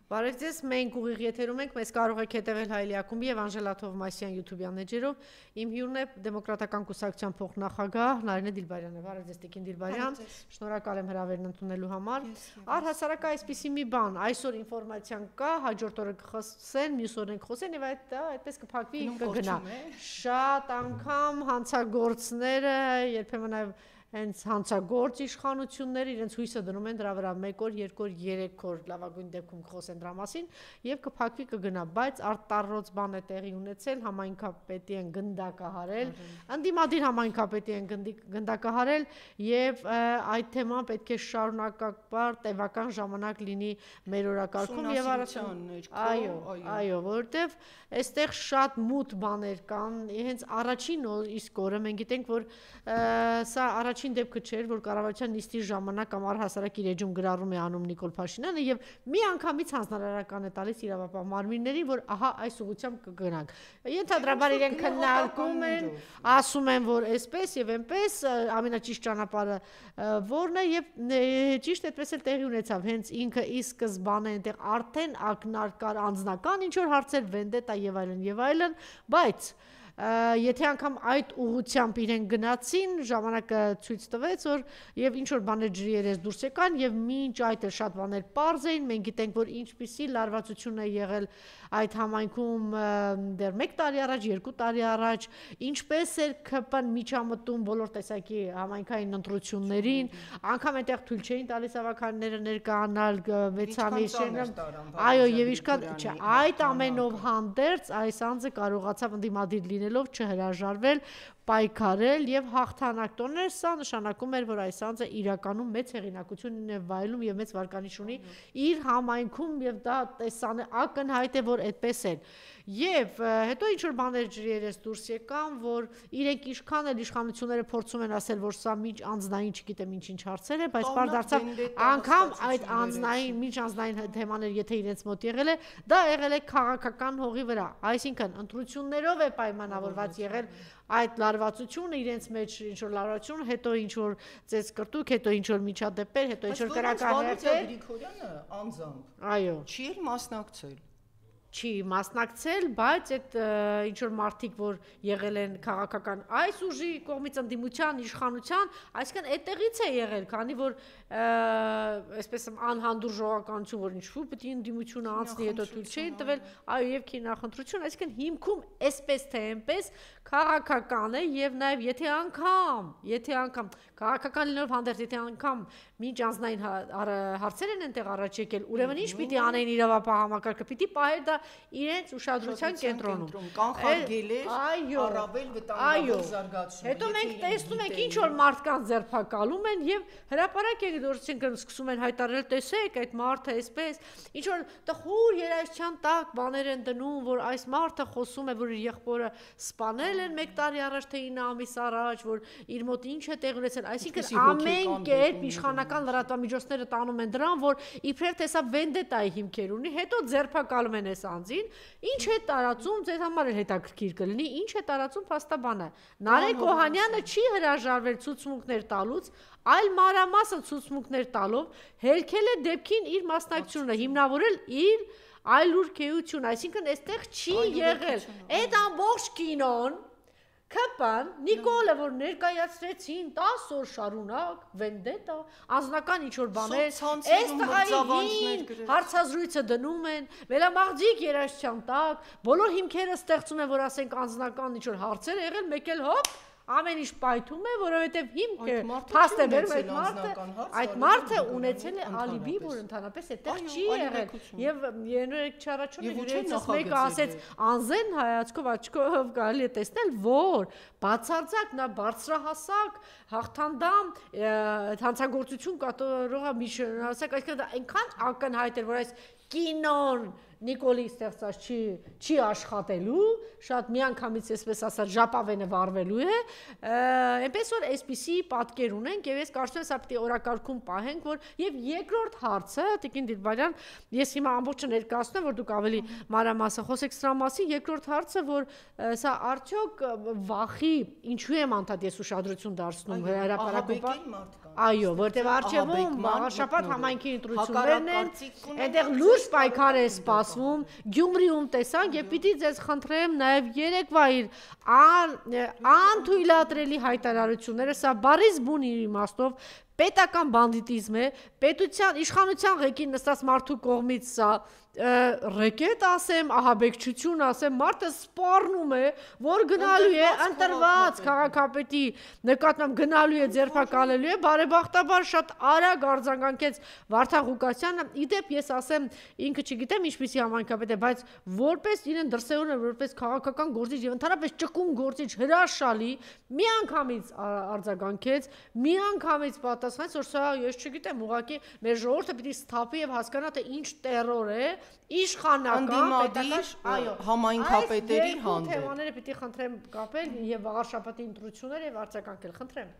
Բարև ձեզ, մենք ուղիղ եթերում ենք, մեզ կարող եք հետևել Հայելի ակումբի եւ Անժելա Թովմասյան YouTube-յան էջերով։ Իմ հյուրն է Դեմոկրատական կուսակցության փոխնախագահ Նարինե Դիլբարյանը։ Բարև ձեզ, Տիկին Դիլբարյան։ Շնորհակալ եմ հրավերն ընդունելու համար։ Առհասարակ այսպիսի մի բան, այսօր ինֆորմացիան կա, հաջորդ օրը կխոսեն, մյուս օրը կխոսեն եւ այդպես կփակվի, կգնա։ Շատ անգամ հանցագործները, երբեմն նաեւ հենց հանցագործ իշխանությունները իրենց հույսը դնում են դրա վրա 1 օր, 2 օր, 3 օր լավագույն դեպքում կխոսեն դրա մասին եւ կփակվի կգնա, բայց արտառոց բան է տեղի ունեցել, համայնքապետի են գնդակահարել, ընդդիմադիր համայնքապետի են գնդակահարել եւ այդ թեման պետք է շարունակական տևական ժամանակ լինի մեր օրակարգում եւ այո, որովհետեւ այստեղ շատ մութ բաներ կան, հենց առաջին իսկ օրը մենք գիտենք, որ սա առաջին դեպքը չէր, որ կառավարության նիստի ժամանակ կամ առհասարակ իր էջում գրառում է անում Նիկոլ Փաշինյանը եւ մի անգամից հանձնարարական է տալիս իրավապահ մարմիններին, որ ահա այս ուղղությամբ կգնանք։ Ենթադրաբար իրենք քննարկում են, ասում են, որ այսպես եւ այնպես ամենաճիշտ ճանապարհը որն է եւ ճիշտ այդպես էլ տեղի ունեցավ, հենց ինքը ի սկզբանե այնտեղ արդեն ակնարկար անձնական ինչ որ հարցեր, վենդետա եւ այլն, բայց եթե անգամ այդ ուղղությամբ իրեն գնացին, ժամանակը ցույց տվեց, որ եւ ինչ որ բաներ ջրի երես դուրս եկան եւ մինչ այդ էլ շատ բաներ པարզ էին, մենք գիտենք, որ ինչպիսի լարվածություն է եղել այդ համայնքում դեռ 1 տարի առաջ, 2 տարի առաջ, ինչպես էր ԿՊ-ն միջամտում բոլոր տեսակի համայնքային ընտրություններին, անգամ այնտեղ թույլ չէին տալիս ավականները ներկայանալ 6 ամիսին, այո, եւ ինչքան չէ, այդ ամենով հանդերձ այս անձը կարողացավ ընդդիմադիր լինելով չհրաժարվել, պայքարել եւ հաղթանակ տոնել, սա նշանակում էր, որ այս անձը իրականում մեծ հեղինակություն է վայելում եւ մեծ վարկանիշ ունի իր համայնքում եւ դա ակնհայտ է, որ այդպես է։ Եվ հետո ինչ որ բաներ ջրի երես դուրս եկան, որ իրենք ինչքան էլ իշխանությունները փորձում են ասել, որ սա միջ անձնային, չգիտեմ ինչ հարցեր է, բայց բար դարձավ անգամ այդ անձնային, միջ անձնային թեմաներ, եթե իրենց մոտ եղել է, դա եղել է քաղաքական հողի վրա, այսինքն ընտրություններով է պայմանավորված եղել այդ լարվածությունը, իրենց մեջ ինչ որ լարվածություն, հետո ինչ որ ծեծկրտուկ, հետո ինչ որ միջադեպեր, հետո ինչ որ կրակահեղեր։ Գրիգորյանը անձամբ այո, չի մասնակցել։ Չի մասնակցել, բայց այդ ինչ որ մարդիկ, որ եղել են քաղաքական այս ուժի կողմից ընդդիմության, իշխանության, այսինքն այդտեղից է եղել, քանի որ այսպես անհանդուր ժողովականություն, որ ինչ-որ պետք է ընդդիմությունը անցնի, հետո թույլ չէին տվել, այո, եւ քինախնդրություն, այսինքն հիմքում այսպես թե այնպես քաղաքական է եւ նաեւ եթե անգամ քաղաքական լինելով հանդերձ, եթե անգամ մինչ անձնային հարցեր են այնտեղ առաջ եկել, ուրեմն ինչ պիտի անեն իրավապահ համակարգը, պիտի պահել դա իրենց ուշադրության կենտրոնում, կանխարգել է առավել վտանգավոր զարգացում։ Հետո մենք տեսնում ենք ինչ որ մարդկանց ձերբակալում են եւ հրապարակ է սկսում են հայտարարել, տեսեք, այդ մարդը այսպես, ինչ որ տխուր երաժշտության տակ բաներ են դնում, որ այս մարդը խոսում է, որ իր եղբորը սպանել են 1 տարի առաջ թե 9 ամիս առաջ, որ իր մոտ ինչ է տեղի ունեցել, այսինքն ամեն կերպ իշխանական լրատվամիջոցները տանում են դրան, որ իբրև տեսա վենդետայի հիմքեր ունի, հետո ձերբակալում են այս անձին, ինչ է տարածում, ձեզ համար էլ հետաքրքիր կլինի, ինչ է տարածում փաստաբանը։ Նարեկ Օհանյանը չի հրաժարվել ցուցմունքներ տալուց, այլ մանրամասն ցուցմունքներ տալով հերքել է դեպքին իր մասնակցությունը, հիմնավորել իր այլուրկեություն, այսինքն այստեղ չի եղել այդ ամբողջ կինոն ԿՊ-ն, Նիկոլը, որ ներկայացրեցին 10 օր շարունակ, վենդետա, անձնական ինչ-որ բաներ, այս տղայի հարցազրույցը դնում են, վերամաղձիկ երաժշտության տակ, բոլոր հիմքերը ստեղծում են, որ ասենք անձնական ինչ-որ հարցեր եղել, մեկ էլ հոպ, ամեն ինչ պայթում է, որովհետև հիմքը փաստ է բերում այդ մարդը ունեցել է ալիբի, որ ընդհանրապես այդտեղ չի եղել եւ երեք չառաջում իրենցս մեկը ասեց անզեն հայացքով աչքով կարելի է տեսնել, որ բացարձակ նա բարձրահասակ հաղթանդամ հանցագործություն կատարողը միջնասակ, այսինքն այնքան ակնհայտ էր, որ այս կինոն Նիկոլի ստեղծած չի աշխատելու, շատ միանգամից այսպես ասած ժապավենը վառվելու է, այնպես որ այսպիսի պատկեր ունենք եւ ես կարծում եմ սա պետք է օրակարգում պահենք, որ եւ երկրորդ հարցը, Տիկին Դիլբարյան, ես հիմա ամբողջը ներկայացնում եմ, որ դուք ավելի մանրամասն խոսեք սրա մասին, երկրորդ հարցը, որ սա արդյոք վախի ինչու եմ անդադ ես ուշադրություն դարձնում հրապարակում, այո, որտեղ արժևում Մաղաշապատ համայնքի ընտրություններն են, այնտեղ լուրջ պայքար է սպասվում, Գյումրիում տեսանք եւ պիտի ձեզ խնդրեմ նաեւ երեկվա անթույլատրելի հայտարարությունները, սա բառից բուն իմաստով պետական բանդիտիզմ է, պետության իշխանության ղեկին նստած մարդու կողմից սա ռեկետ ասեմ, ահաբեկչություն ասեմ, մարդը սպառնում է, որ գնալու է ընտրված քաղաքապետի նկատմամբ գնալու է ձերբակալելու է, բարեբախտաբար շատ արագ արձագանքեց Վարդան Ղուկասյանը, իդեպ ես ասեմ, ինքը չգիտեմ ինչպիսի համայնքապետ է, բայց որպես իրեն դրսևորում է որպես քաղաքական գործիչ եւ ընդհանրապես ճկուն գործիչ հրաշալի, միանգամից արձագանքեց, միանգամից պատասխանեց, որ սա ես չգիտեմ, ուղղակի մեր ժողովուրդը պիտի սթափի եւ հասկանա թե ինչ տերոր է իշխանական այո համայնքապետերի հանդեպ թեմաները պիտի խնդրեմ կապել եւ Մաղաշապատի ընտրությունները եւ արձագանքել, խնդրեմ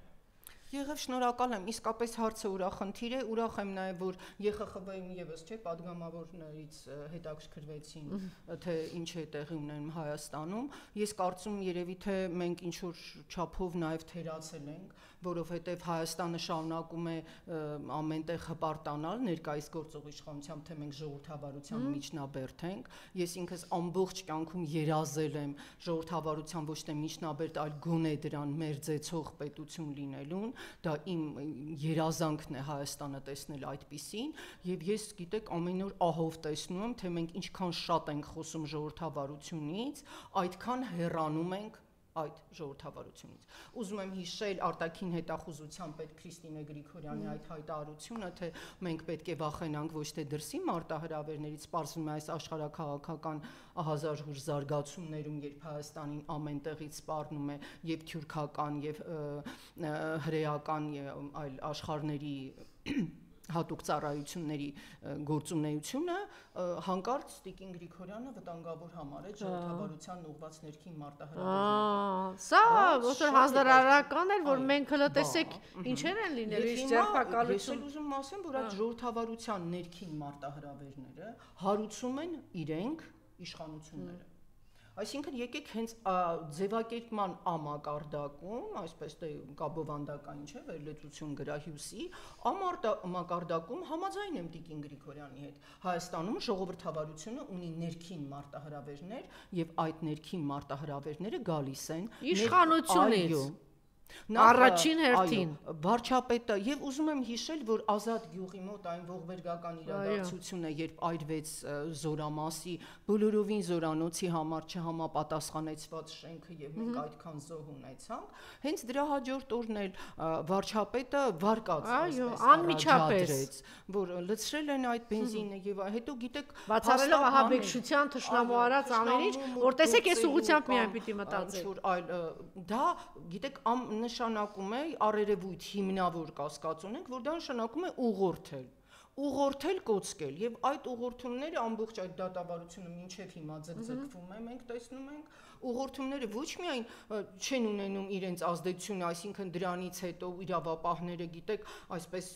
Եղև շնորհակալ եմ, իսկապես հարցը ուրախնդիր է, ուրախ եմ նաև, որ ԵԽԽՎ-ում եւս չէ, падգամավորներից հետաքրքրվեցին, թե ինչ է տեղի ունենում Հայաստանում։ Ես կարծում երևի թե մենք ինչ որ չափով նաև թերացել ենք, որովհետև Հայաստանը շարունակում է ամենտեղ հպարտանալ ներկայիս գործող իշխանությամբ, թե մենք ժողովրդավարության միջնաբերդ ենք։ Ես ինքս ամբողջ կյանքում երազել եմ ժողովրդավարության ոչ թե միջնաբերդ, այլ գոնե դրան մերձեցող պետություն լինելուն։ Դա իմ երազանքն է Հայաստանը տեսնել այդպիսին եւ ես գիտեք ամեն օր ահով տեսնում եմ թե մենք ինչքան շատ ենք խոսում ժողովրդավարությունից, այդքան հեռանում ենք այդ ժողովրդավարությունից։ Ուզում եմ հիշել արտաքին հետախուզության պետ Քրիստինե Գրիգորյանի այդ հայտարարությունը, թե մենք պետք է վախենանք ոչ թե դրսի մարտահրավերներից, սպասվում է այս աշխարհաքաղաքական ահազարհուր զարգացումներում, երբ Հայաստանին ամենտեղից սպառնում է եւ թյուրքական եւ հրեական այլ աշխարհների հատուկ ծառայությունների գործունեությունը հանկարծ Տիկին Գրիգորյանը վտանգավոր համարեց ժողովրդավարության ուղղված ներքին մարտահրավերները։ Սա ոսր հանրարարական էր, որ մենք հլը տեսեք ինչեր են լինելու իշ ձերբակալություն։ Ես ուզում ասեմ, որ այդ ժողովրդավարության ներքին մարտահրավերները հարուցում են իրենք իշխանությունները։ Այսինքն եկեք հենց ձևակերպման ամակարդակում, այսպես թե կաբովանդական չէ, վերլուծություն գրահյուսի, ամակարդակում համաձայն եմ Տիկին Գրիգորյանի հետ։ Հայաստանում ժողովրդավարությունը ունի ներքին մարտահրավերներ եւ այդ ներքին մարտահրավերները գալիս են իշխանությունից։ Առաջին հերթին վարչապետը եւ ուզում եմ հիշել, որ Ազատ գյուղի մոտ այն ողբերգական իրադարձությունն է, երբ այրվեց Զորամասի բոլորովին Զորանոցի համար չհամապատասխանեցված շենքը եւ մենք այդքան զոհ ունեցանք, հենց դրա հաջորդ օրն էլ վարչապետը վարկած անմիջապես, որ լցրել են այդ բենզինը եւ հետո գիտեք բացառելով ահաբեկչության թշնամու արած ամեն ինչ, որ տեսեք այս ուղղությամբ միայն պիտի մտածել, որ այլ դա գիտեք նշանակում է առերևույթ հիմնավոր կասկած ունենք, որ դա նշանակում է ուղղորդել կոծկել եւ այդ ուղղորդումները ամբողջ այդ դատավարությունը մինչեւ հիմա ձգձգվում է, մենք տեսնում ենք ուղղորդումները ոչ միայն չեն ունենում իրենց ազդեցությունը, այսինքն դրանից հետո իրավապահները գիտեք, այսպես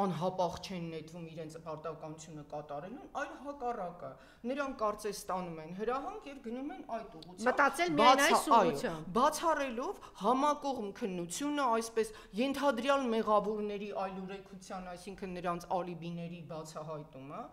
անհապաղ չեն նետվում իրենց պարտականությունը կատարելուն, այլ հակառակը։ Նրանք կարծես ստանում են հրահանգ եւ գնում են այդ ուղղությամբ։ Մտածել միայն այս ուղղությամբ։ Բացառելով համակողմ քննությունը, այսպես ենթադրյալ մեղավորների այլուրեկության, այսինքն նրանց ալիբիների բացահայտումը,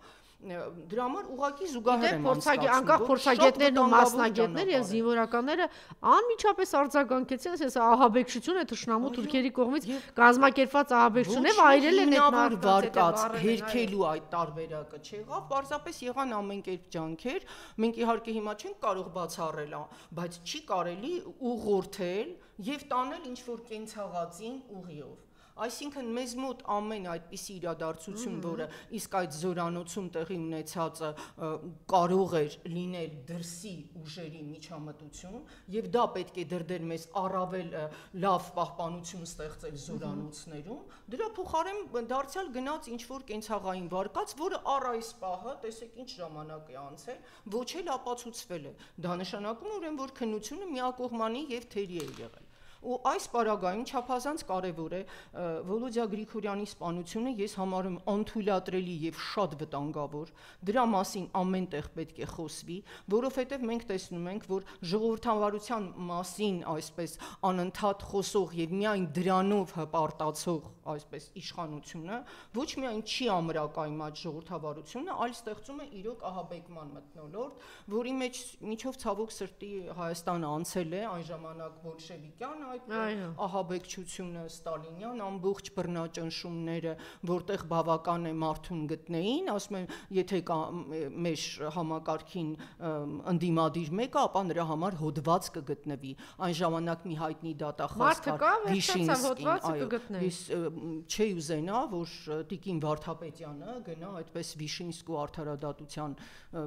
դրա համար ուղղակի զուգահեռ եմ անցկացնում, անկախ փորձագետներն ու մասնագետները եւ զինվորականները անմիջապես արձագանքեցին, ասես ահաբեկչություն է թշնամու թուրքերի կողմից կազմակերպված ահաբեկչություն է, վայրել են այդ վարկած հերքելու այդ տարբերակը չեղավ, պարզապես եղան ամեն կերպ ջանքեր, մենք իհարկե հիմա չենք կարող բացառել, բայց չի կարելի ուղղորդել եւ տանել ինչ որ կենցաղածին ուղիով։ Այսինքն մեզ մոտ ամեն այդպիսի իրադարձություն, որը իսկ այդ զորանոցում տեղի ունեցածը կարող էր լինել դրսի ուժերի միջամտություն, եւ դա պետք է դրդեր մեզ առավել լավ պահպանություն ստեղծել զորանոցներում, դրա փոխարեն դարձյալ գնաց ինչ-որ կենցաղային վարկած, որը առ այս պահը, տեսեք ինչ ժամանակ է անցել, ոչ էլ ապացուցվել է։ Դա նշանակում է ուրեմն, որ քննությունը միակողմանի եւ թերի է եղել։ Ու այս պարագայում չափազանց կարևոր է Վոլոդիա Գրիգորյանի սպանությունը ես համարում անթույլատրելի եւ շատ վտանգավոր, դրա մասին ամեն տեղ պետք է խոսվի, որովհետեւ մենք տեսնում ենք, որ ժողովրդավարության մասին այսպես անընդհատ խոսող եւ միայն դրանով հպարտացող այսպես իշխանությունը ոչ միայն չի ամրակայում այդ ժողովրդավարությունը, այլ ստեղծում է իրոք ահաբեկման մթնոլորտ, որի մեջ միջով ցավոք սրտի Հայաստանը անցել է այն ժամանակ բոլշևիկյան այդ ահաբեկչությունը ստալինյան ամբողջ բռնաճնշումները, որտեղ բավական է մարդուն գտնեին, ասում են, եթե կա մեր համակարգին ընդդիմադիր մեկը, ապա նրա համար հոդված կգտնվի։ Այն ժամանակ մի հայտնի դատախազ կար Վիշինսկին, չէի ուզենա, որ Տիկին Վարդապետյանը գնա այդպես Վիշինսկու արդարադատության,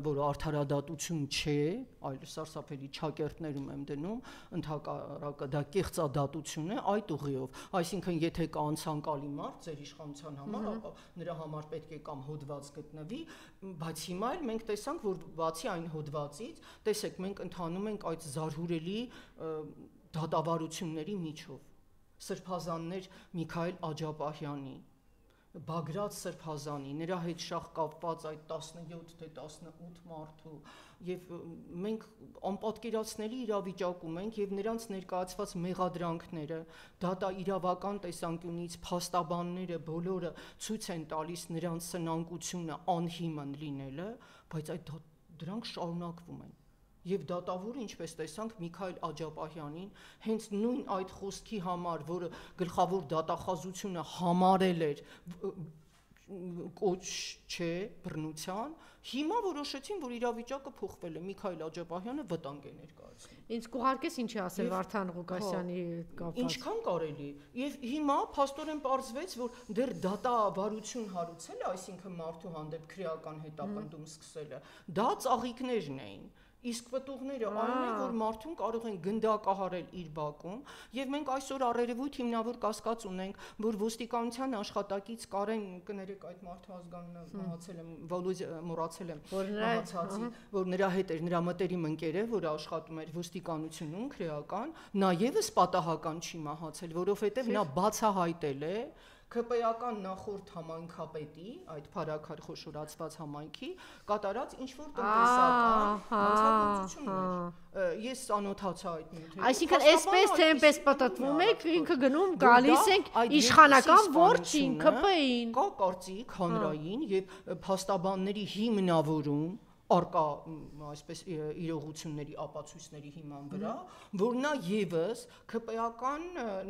որը արդարադատություն չէ, այլ սարսափելի ճակերտներում եմ դնում, ընդհակառակը դա կեղծադատություն է այդ ուղիով, այսինքն եթե կա անցանկալի մարդ ձեր իշխանության համար, ապա նրա համար պետք է կամ հոդված գտնվի, բայց հիմա էլ մենք տեսանք, որ բացի այն հոդվածից, տեսեք, մենք ընթանում ենք այդ զարհուրելի դատավարությունների միջով, Սրբազաններ Միքայել Աջապահյանի, Բագրատ Սրբազանի, նրա հետ շահ կապված այդ 17 թե 18 մարդու, եւ մենք անպատկերացնելի իրավիճակում ենք եւ նրանց ներկայացված մեղադրանքները, դատաիրավական տեսանկյունից փաստաբանները բոլորը ցույց են տալիս նրանց սնանկությունը անհիմն լինելը, բայց այդ դրանք շարունակվում են։ Եվ դատավորը, ինչպես տեսանք, Միքայել Աջապահյանին, հենց նույն այդ խոսքի համար, որը գլխավոր դատախազությունը համարել էր կոչ չէ բռնության, հիմա որոշեցին, որ իրավիճակը փոխվել է, Միքայել Աջապահյանը վտանգ է ներկայացնում։ Ինձ կուղարկես ինչի ասել Վարդան Ղուկասյանի կապված։ Ինչքան կարելի։ Եվ հիմա փաստորեն պարզվեց, որ դեռ դատավարություն հարուցելը, այսինքն մարդու հանդեպ քրեական հետապնդում սկսելը, դա ծաղիկներն էին։ Իսկ պտուղները այն է, որ մարդուն կարող են գնդակահարել իր բակում, եւ մենք այսօր առերևույթ հիմնավոր կասկած ունենք, որ ոստիկանության աշխատակից Կարեն, կներեք այդ մարդու ազգանունը մահացել եմ, Վոլոդիա մոռացել եմ, մահացածի, որ նրա հետ էր, նրա մտերիմ ընկեր է, որ աշխատում էր ոստիկանությունում քրեական, նա եւս պատահական չի մահացել, որովհետեւ նա բացահայտել է ԿՊ-ական նախորդ համայնքապետի, այդ փարաքար խոշորացված համայնքի կատարած ինչ-որ տնտեսական հանցագործություններ։ Ես անօթացա այդ նյութերին։ Այսինքն այսպես թե այնպես պատտվում եք, ինքը գնում գալիս ենք իշխանական որջին, ԿՊ-ին։ Կա կարծիք հանրային եւ փաստաբանների հիմնավորում արկա այսպես իրողությունների ապացույցների հիման վրա, որ նա եւս ԿՊ-ական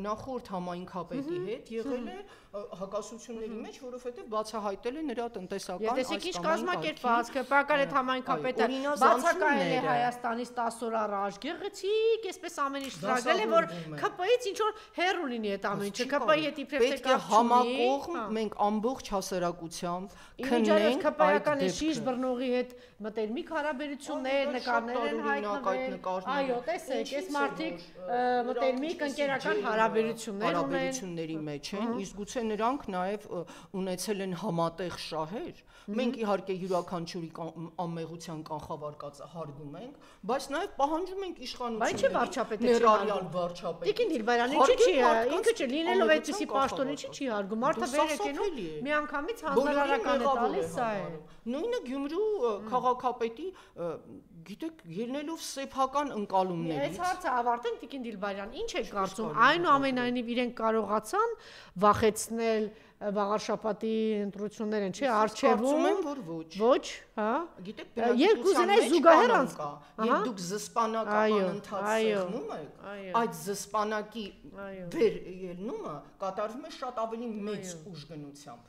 նախորդ համայնքապետի հետ եղել է հակասությունների մեջ, որովհետեւ բացահայտել է նրա տնտեսական այս կամայնքի։ Եթե ինչ կազմակերպված ԿՊ-ական այդ համայնքապետը բացակայել է Հայաստանից 10 օր առաջ, գեղեցիկ, այսպես ամեն ինչ ծրագրել է, որ ԿՊ-ից ինչ որ հեռու լինի այդ ամեն ինչը, ԿՊ-ի հետ իբրև թե կապ չունի։ Համակողմ մենք ամբողջ հասարակությամբ քննենք ԿՊ-ական շիշ բռնողի հետ մտերմիկ հարաբերություններ, նկարներ են հայտնվել։ Այո, տեսեք, այս մարդիկ մտերմիկ ընկերական հարաբերությունների մեջ են, իսկ գուցե նրանք նաև ունեցել են համատեղ շահեր։ Մենք իհարկե յուրաքանչյուրի անմեղության կանխավարկածը հարգում ենք, բայց նաև պահանջում ենք իշխանությունների ներառյալ վարչապետի։ Տիկին Դիլբարյանը չի, ինքը չի լինելով այդպիսի պաշտոն, չի հարգում։ Մարդը վեր է կենում, միանգամից հանրարարական է տալիս, սա է։ Նույնը Գյումրու քաղաքապետի, գիտեք, ելնելով սեփական ընկալումներից։ Այս հարցը ավարտենք, Տիկին Դիլբարյան, ինչ եք կարծում, այնուամենայնիվ իրենք կարողացան վախեցնել վաղարշապատի ընտրություններ են, չէ, արչևում։ Կարծում եմ, որ ոչ։ Ոչ, հա։ Գիտեք, բնակչության մեջ զուգահեռ եւ դուք զսպանակական ընթաց սեղմում եք, այդ զսպանակի վեր ելնումը կատարվում է շատ ավելի մեծ ուժգնությամբ։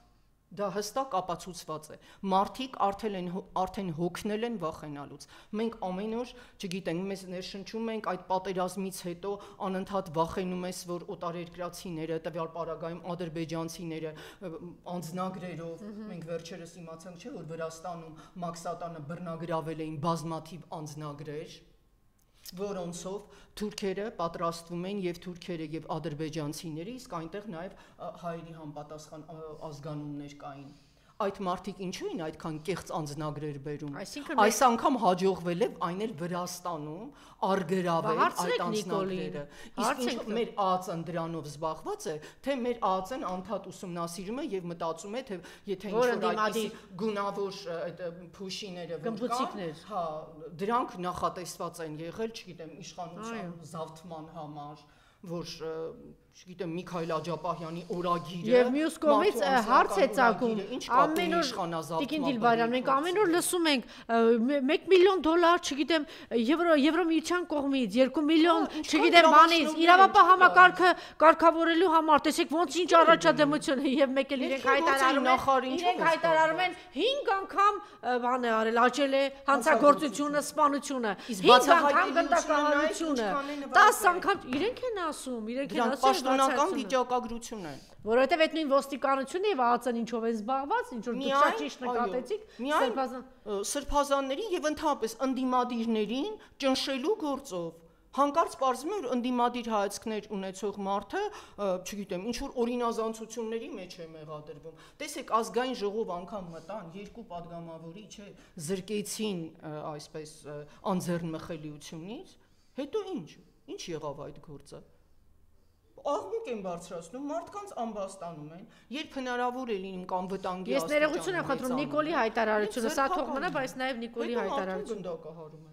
Դա հստակ ապացուցված է։ Մարդիկ արդեն հոգնել են վախենալուց։ Մենք ամեն օր, չգիտենք, մեզ ներշնչում ենք այդ պատերազմից հետո անընդհատ վախենում ես, որ օտարերկրացիները, տվյալ պարագայում ադրբեջանցիները անձնագրերով, մենք վերջերս իմացանք, չէ, որ Վրաստանում Մաքսատանը բռնագրավել էին բազմաթիվ անձնագրեր, որոնցով թուրքերը պատրաստվում են եւ թուրքերը եւ ադրբեջանցիները, իսկ այնտեղ նաեւ հայերի համապատասխան ազգանուններ կային։ Այդ մարդիկ ինչու են այդքան կեղծ անձնագրեր բերում։ Այս անգամ հաջողվել է այն էլ Վրաստանում արգրավել այդ անձնագրերը։ Իսկ մեր ԱԱԾ-ն դրանով զբաղված է, թե մեր ԱԱԾ-ն անդադ ուսումնասիրում է եւ մտածում է, թե եթե ինչ-որ այդպիսի գունավոր այդ փուշիները գմբուցիկներ, հա, դրանք նախատեսված են եղել, չգիտեմ, իշխանության զավթման համար, որ չգիտեմ Միքայել Աջապահյանի օրագիրը եւ մյուս կողմից հարց է ծագում ամեն օր Տիկին Դիլբարյան մենք ամեն օր լսում ենք $1 միլիոն, չգիտեմ Եվրոմիության կողմից 2 միլիոն, չգիտեմ բանից իրավապահ համակարգը կարգավորելու համար տեսեք ոնց ինչ առաջադեմություն եւ մեկ էլ իրենք հայտարարում են 5 անգամ բան է արել աճել է հանցագործությունը, սպանությունը, 5 անգամ գնդակահարությունը, 10 անգամ իրենք են ասում, իրենք են ասում Պաշտոնական վիճակագրություն է։ Որովհետև այդ նույն ոստիկանությունը եւ ԱԱԾ-ն ինչով են զբաղված, ինչ որ դուք շատ ճիշտ նկատեցիք, սրբազանների եւ ընդհանրապես ընդդիմադիրներին ճնշելու գործով։ Հանկարծ պարզվում է, որ ընդդիմադիր հայացքներ ունեցող մարդը, չգիտեմ, ինչ որ օրինազանցությունների մեջ է մեղադրվում։ Տեսեք, ազգային ժողով անգամ մտան, երկու падգամավորի, չէ, զրկեցին այսպես անձեռնմխելիությունից, հետո ինչ եղավ այդ գործը։ Աղմուկ են բարձրացնում, մարդկանց ամբաստանում են, երբ հնարավոր է լինում կամ վտանգի աստիճան։ Ես ներողություն եմ խնդրում Նիկոլի հայտարարությունը, սա թող մնա, բայց նաև Նիկոլի հայտարարությունը։ Գնդակահարում են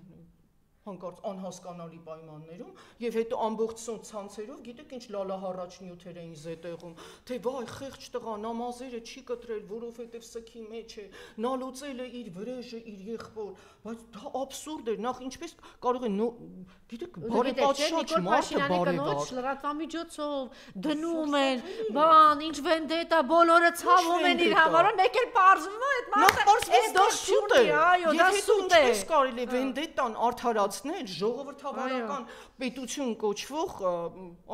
հանկարծ անհասկանալի պայմաններում եւ հետո ամբողջ ցանցերով գիտեք ինչ լալահառաչ նյութեր էին զետեղում, թե վայ խեղճ տղա նամազերը չի կտրել, որովհետեւ սքի մեջ է, նա լուծել է իր վրեժը, իր եղբոր, բայց դա աբսուրդ է, նախ ինչպես կարող է գիտեք բարեպատշաճ մարդը բարեվար լրատվամիջոցով դնում են, բան, ինչ վենդետա, բոլորը ցավում են իր համար, մեկ էլ պարզվում է այդ մարդը դա շուտ է, այո, դա շուտ է։ Ինչպես կարելի է վենդետան արդարացնել ժողովրդավարական պետություն կոչվող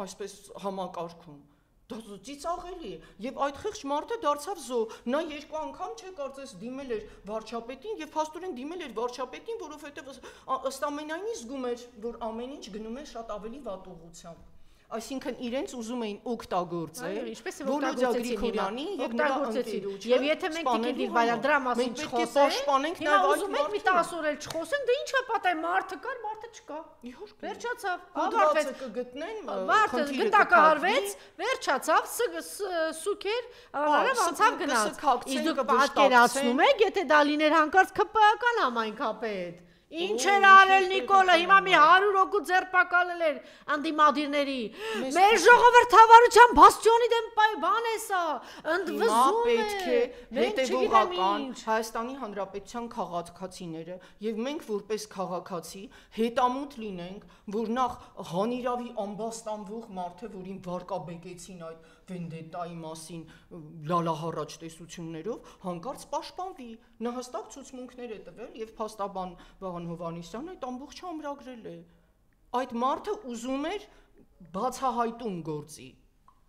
այսպես համակարգում։ Դա ծիծաղելի է եւ այդ խեղճ մարդը դարձավ զոհ, նա երկու անգամ չէ կարծես դիմել էր վարչապետին եւ փաստորեն դիմել էր վարչապետին, որովհետեւ ըստ ամենայնի զգում էր, որ ամեն ինչ գնում է շատ ավելի վատ ուղղությամբ։ Այսինքն իրենց ուզում էին օգտագործել Վոլոդյա Գրիգորյանի եւ նրա ընկերոջը։ Եվ եթե մենք Տիկին Դիլբարյան դրա մասին չխոսենք, հիմա ուզում ենք մի 10 օր էլ չխոսենք, դե ինչա պատահ մարդը կար, մարդը չկա։ Վերջացավ, ավարտվեց, կգտնեն, մարդը գնդակահարվեց, վերջացավ, սուքեր, արավ անցավ գնաց։ Իսկ դուք պատկերացնում եք, եթե դա լիներ հանկարծ ԿՊԱ-ական համայնքապետ։ Ինչ էր արել Նիկոլը, հիմա մի 100 հոգու ձերբակալել էր անդիմադիրների։ Մեր ժողովրդավարության բաստիոնի դեմ բան է սա, ընդվզում է։ Պետք է հետևողական Հայաստանի Հանրապետության քաղաքացիները եւ մենք որպես քաղաքացի հետամուտ լինենք, որ նախ հանիրավի ամբաստանվող մարդը, որին վարկաբեկեցին այդ վենդետայի մասին լալահառաչ տեսություններով, հանկարծ պաշտպանվի։ Նա հստակ ցուցմունքներ է տվել եւ փաստաբան Վահան Հովհաննիսյանը այդ ամբողջը ամրագրել է։ Այդ մարդը ուզում էր բացահայտում գործի։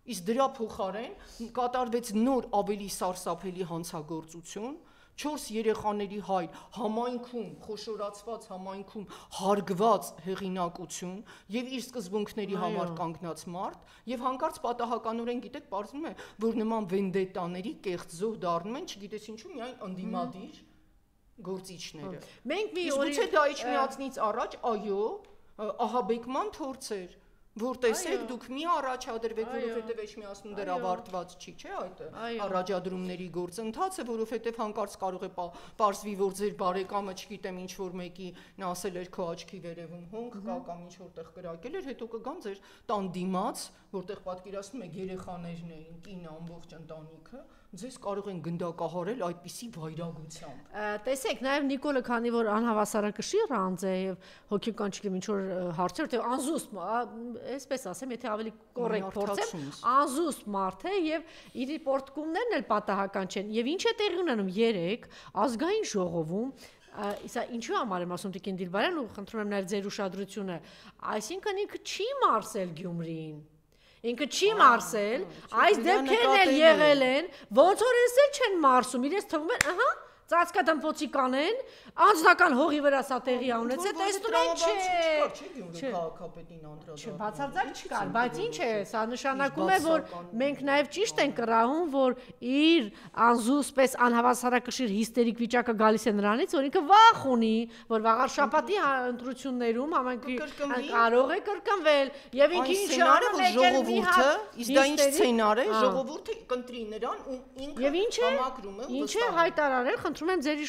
Իսկ դրա փոխարեն կատարվեց նոր ավելի սարսափելի հանցագործություն, 4 երեխաների հայր համայնքում, խոշորացված համայնքում հարգված հեղինակություն եւ իր սկզբունքների համար կանգնած մարդ եւ հանկարծ պատահականորեն գիտեք, պարզվում է, որ նման վենդետաների կեղծ զոհ դառնում են, չգիտես ինչու, միայն ընդդիմադիր գործիչները։ Մենք մի օրի դա իջնիածնից առաջ, այո, ահաբեկման փորձեր, որ տեսեք դուք մի առաջադրվեք, որովհետև Էջմիածնում դեռ ավարտված չի, չէ՞ այդ առաջադրումների գործընթացը, որովհետև հանկարծ կարող է պարզվի, որ ձեր բարեկամը, չգիտեմ, ինչ որ մեկի նա ասել էր քո աչքի վերևում հոնք կա կամ ինչ որտեղ կրակել էր, հետո կգան ձեր տան դիմաց, որտեղ պատկերացնում եք երեխաներն էին, կինը, ամբողջ ընտանիքը, ձեզ կարող են գնդակահարել այդպիսի վայրագությամբ։ Տեսեք, նաև Նիկոլը, քանի որ անհավասարակշիռ անձ է եւ հոգեկան չգիտեմ ինչ որ հարցեր, թե անզուստ, այսպես ասեմ, եթե ավելի կոռեկտ փորձեմ, անզուստ մարդ է եւ իր պորտկումներն էլ պատահական չեն։ Եվ ինչ է տեղի ունենում 3 ազգային ժողովում Իսա ինչու համար եմ ասում Տիկին Դիլբարյան ու խնդրում եմ նաև ձեր ուշադրությունը, այսինքն ինքը չի մարսել Գյումրին, ինքը չի մարսել, այս դեպքերն էլ եղել են, ոնց որ էս էլ չեն մարսում, իրենց թվում են, ահա, ծածկա դմփոցի կանեն, անձնական հողի վրա սա տեղի ունեցել, տեսնում են չէ, քաղաքապետին անդրադառնում։ Չէ, բացարձակ չկար, բայց ինչ է, սա նշանակում է, որ մենք նաև ճիշտ ենք կռահում, որ իր անզուսպես անհավասարակշիռ հիստերիկ վիճակը գալիս է նրանից, որ ինքը վախ ունի, որ վաղար շաբաթի ընտրություններում համայնքի կարող է կրկնվել, եւ ինքը ինչ անում է ժողովուրդը, իսկ դա ինչ սցենար է, ժողովուրդը կընտրի նրան ու ինքը համակրում է, ինչ է հայտարարել, խնդրում եմ ձեր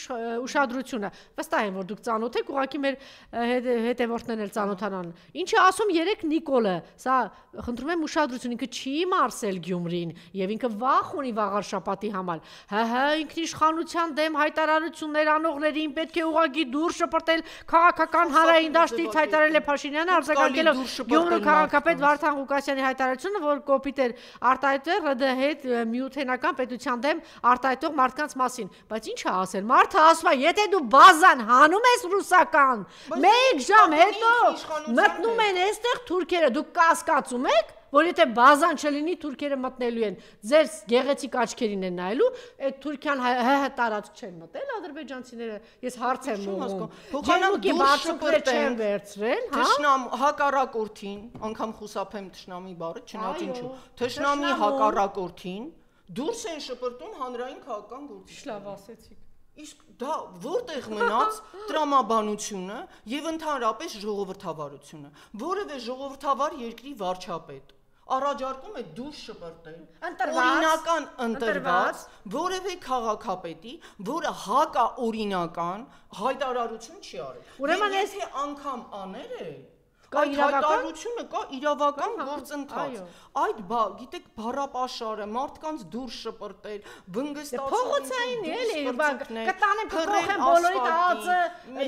ուշադրությունը։ Վստահ եմ, որ դուք ծանոթ եք, ուղղակի մեր հետևորդներն էլ ծանոթանան։ Ինչ է ասում 3 Նիկոլը, սա խնդրում եմ ուշադրություն, ինքը չի մարսել Գյումրին եւ ինքը վախ ունի վաղար շաբաթի համար։ Հա, ինքնիշխանության դեմ հայտարարություններ անողներին պետք է ուղղակի դուրս շպրտել քաղաքական հանրային դաշտից, հայտարարել է Փաշինյանը, արձագանքելով Գյումրու քաղաքապետ Վարդան Ղուկասյանի հայտարարությունը, որ կոպիտ էր արտահայտել ՌԴ հետ միութենական պետության դեմ արտահայտող մարդկանց մասին։ Բայց ինչ է ասել, մարդը ասում է, եթե դու բազան հանում ես ռուսական, 1 ժամ հետո մտնում են այստեղ թուրքերը, դուք կասկածում եք, որ եթե բազան չլինի թուրքերը մտնելու են, ձեր գեղեցիկ աչքերին են նայելու, այդ Թուրքիան տարածք չեն մտել ադրբեջանցիները, ես հարց եմ ուղղում, ջերմուկի բարձուկներ չեն վերցրել, թշնամ հակառակորդին, անգամ խուսափեմ թշնամի բառը, չնայած ինչու, թշնամի հակառակորդին դուրս են շպրտում հանրային քաղաքական գործիչներ։ Լավ ասեցիք։ Իսկ դա որտեղ մնաց տրամաբանությունը եւ ընդհանրապես ժողովրդավարությունը, որևէ ժողովրդավար երկրի վարչապետ առաջարկում է դուրս շպրտել օրինական ընտրված որևէ քաղաքապետի, որը հակաօրինական հայտարարություն չի արել։ Ուրեմն եթե անգամ աներ է Այդ հայտարարությունը կա իրավական գործընթաց։ Այդ գիտեք բառապաշարը, մարդկանց դուրս շպրտել, վնգստացել։ Փողոցային էլի, կտանեմ կփոխեմ բոլորի տածը,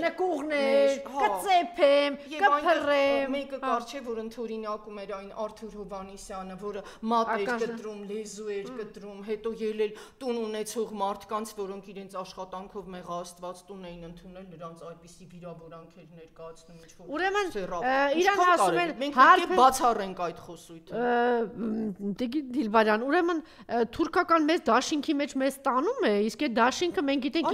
նկուղներ, կծեփեմ, կփռեմ։ Մեկը կար չէ, որ ընդօրինակում էր այն Արթուր Հովհաննիսյանը, որը մատ էր կտրում, լեզու էր կտրում, հետո ելել տուն ունեցող մարդկանց, որոնք իրենց աշխատանքով մեղահաստված տուն էին ընդունել, նրանց այդպիսի վիրավորանքեր ներկայացնում ինչ-որ։ Ուրեմն իրան ասում են մենք պետք է բացառենք այդ խոսույթը։ Տիկին Դիլբարյան, ուրեմն թուրքական մեծ դաշինքի մեջ մեզ տանում է, իսկ այդ դաշինքը մենք գիտենք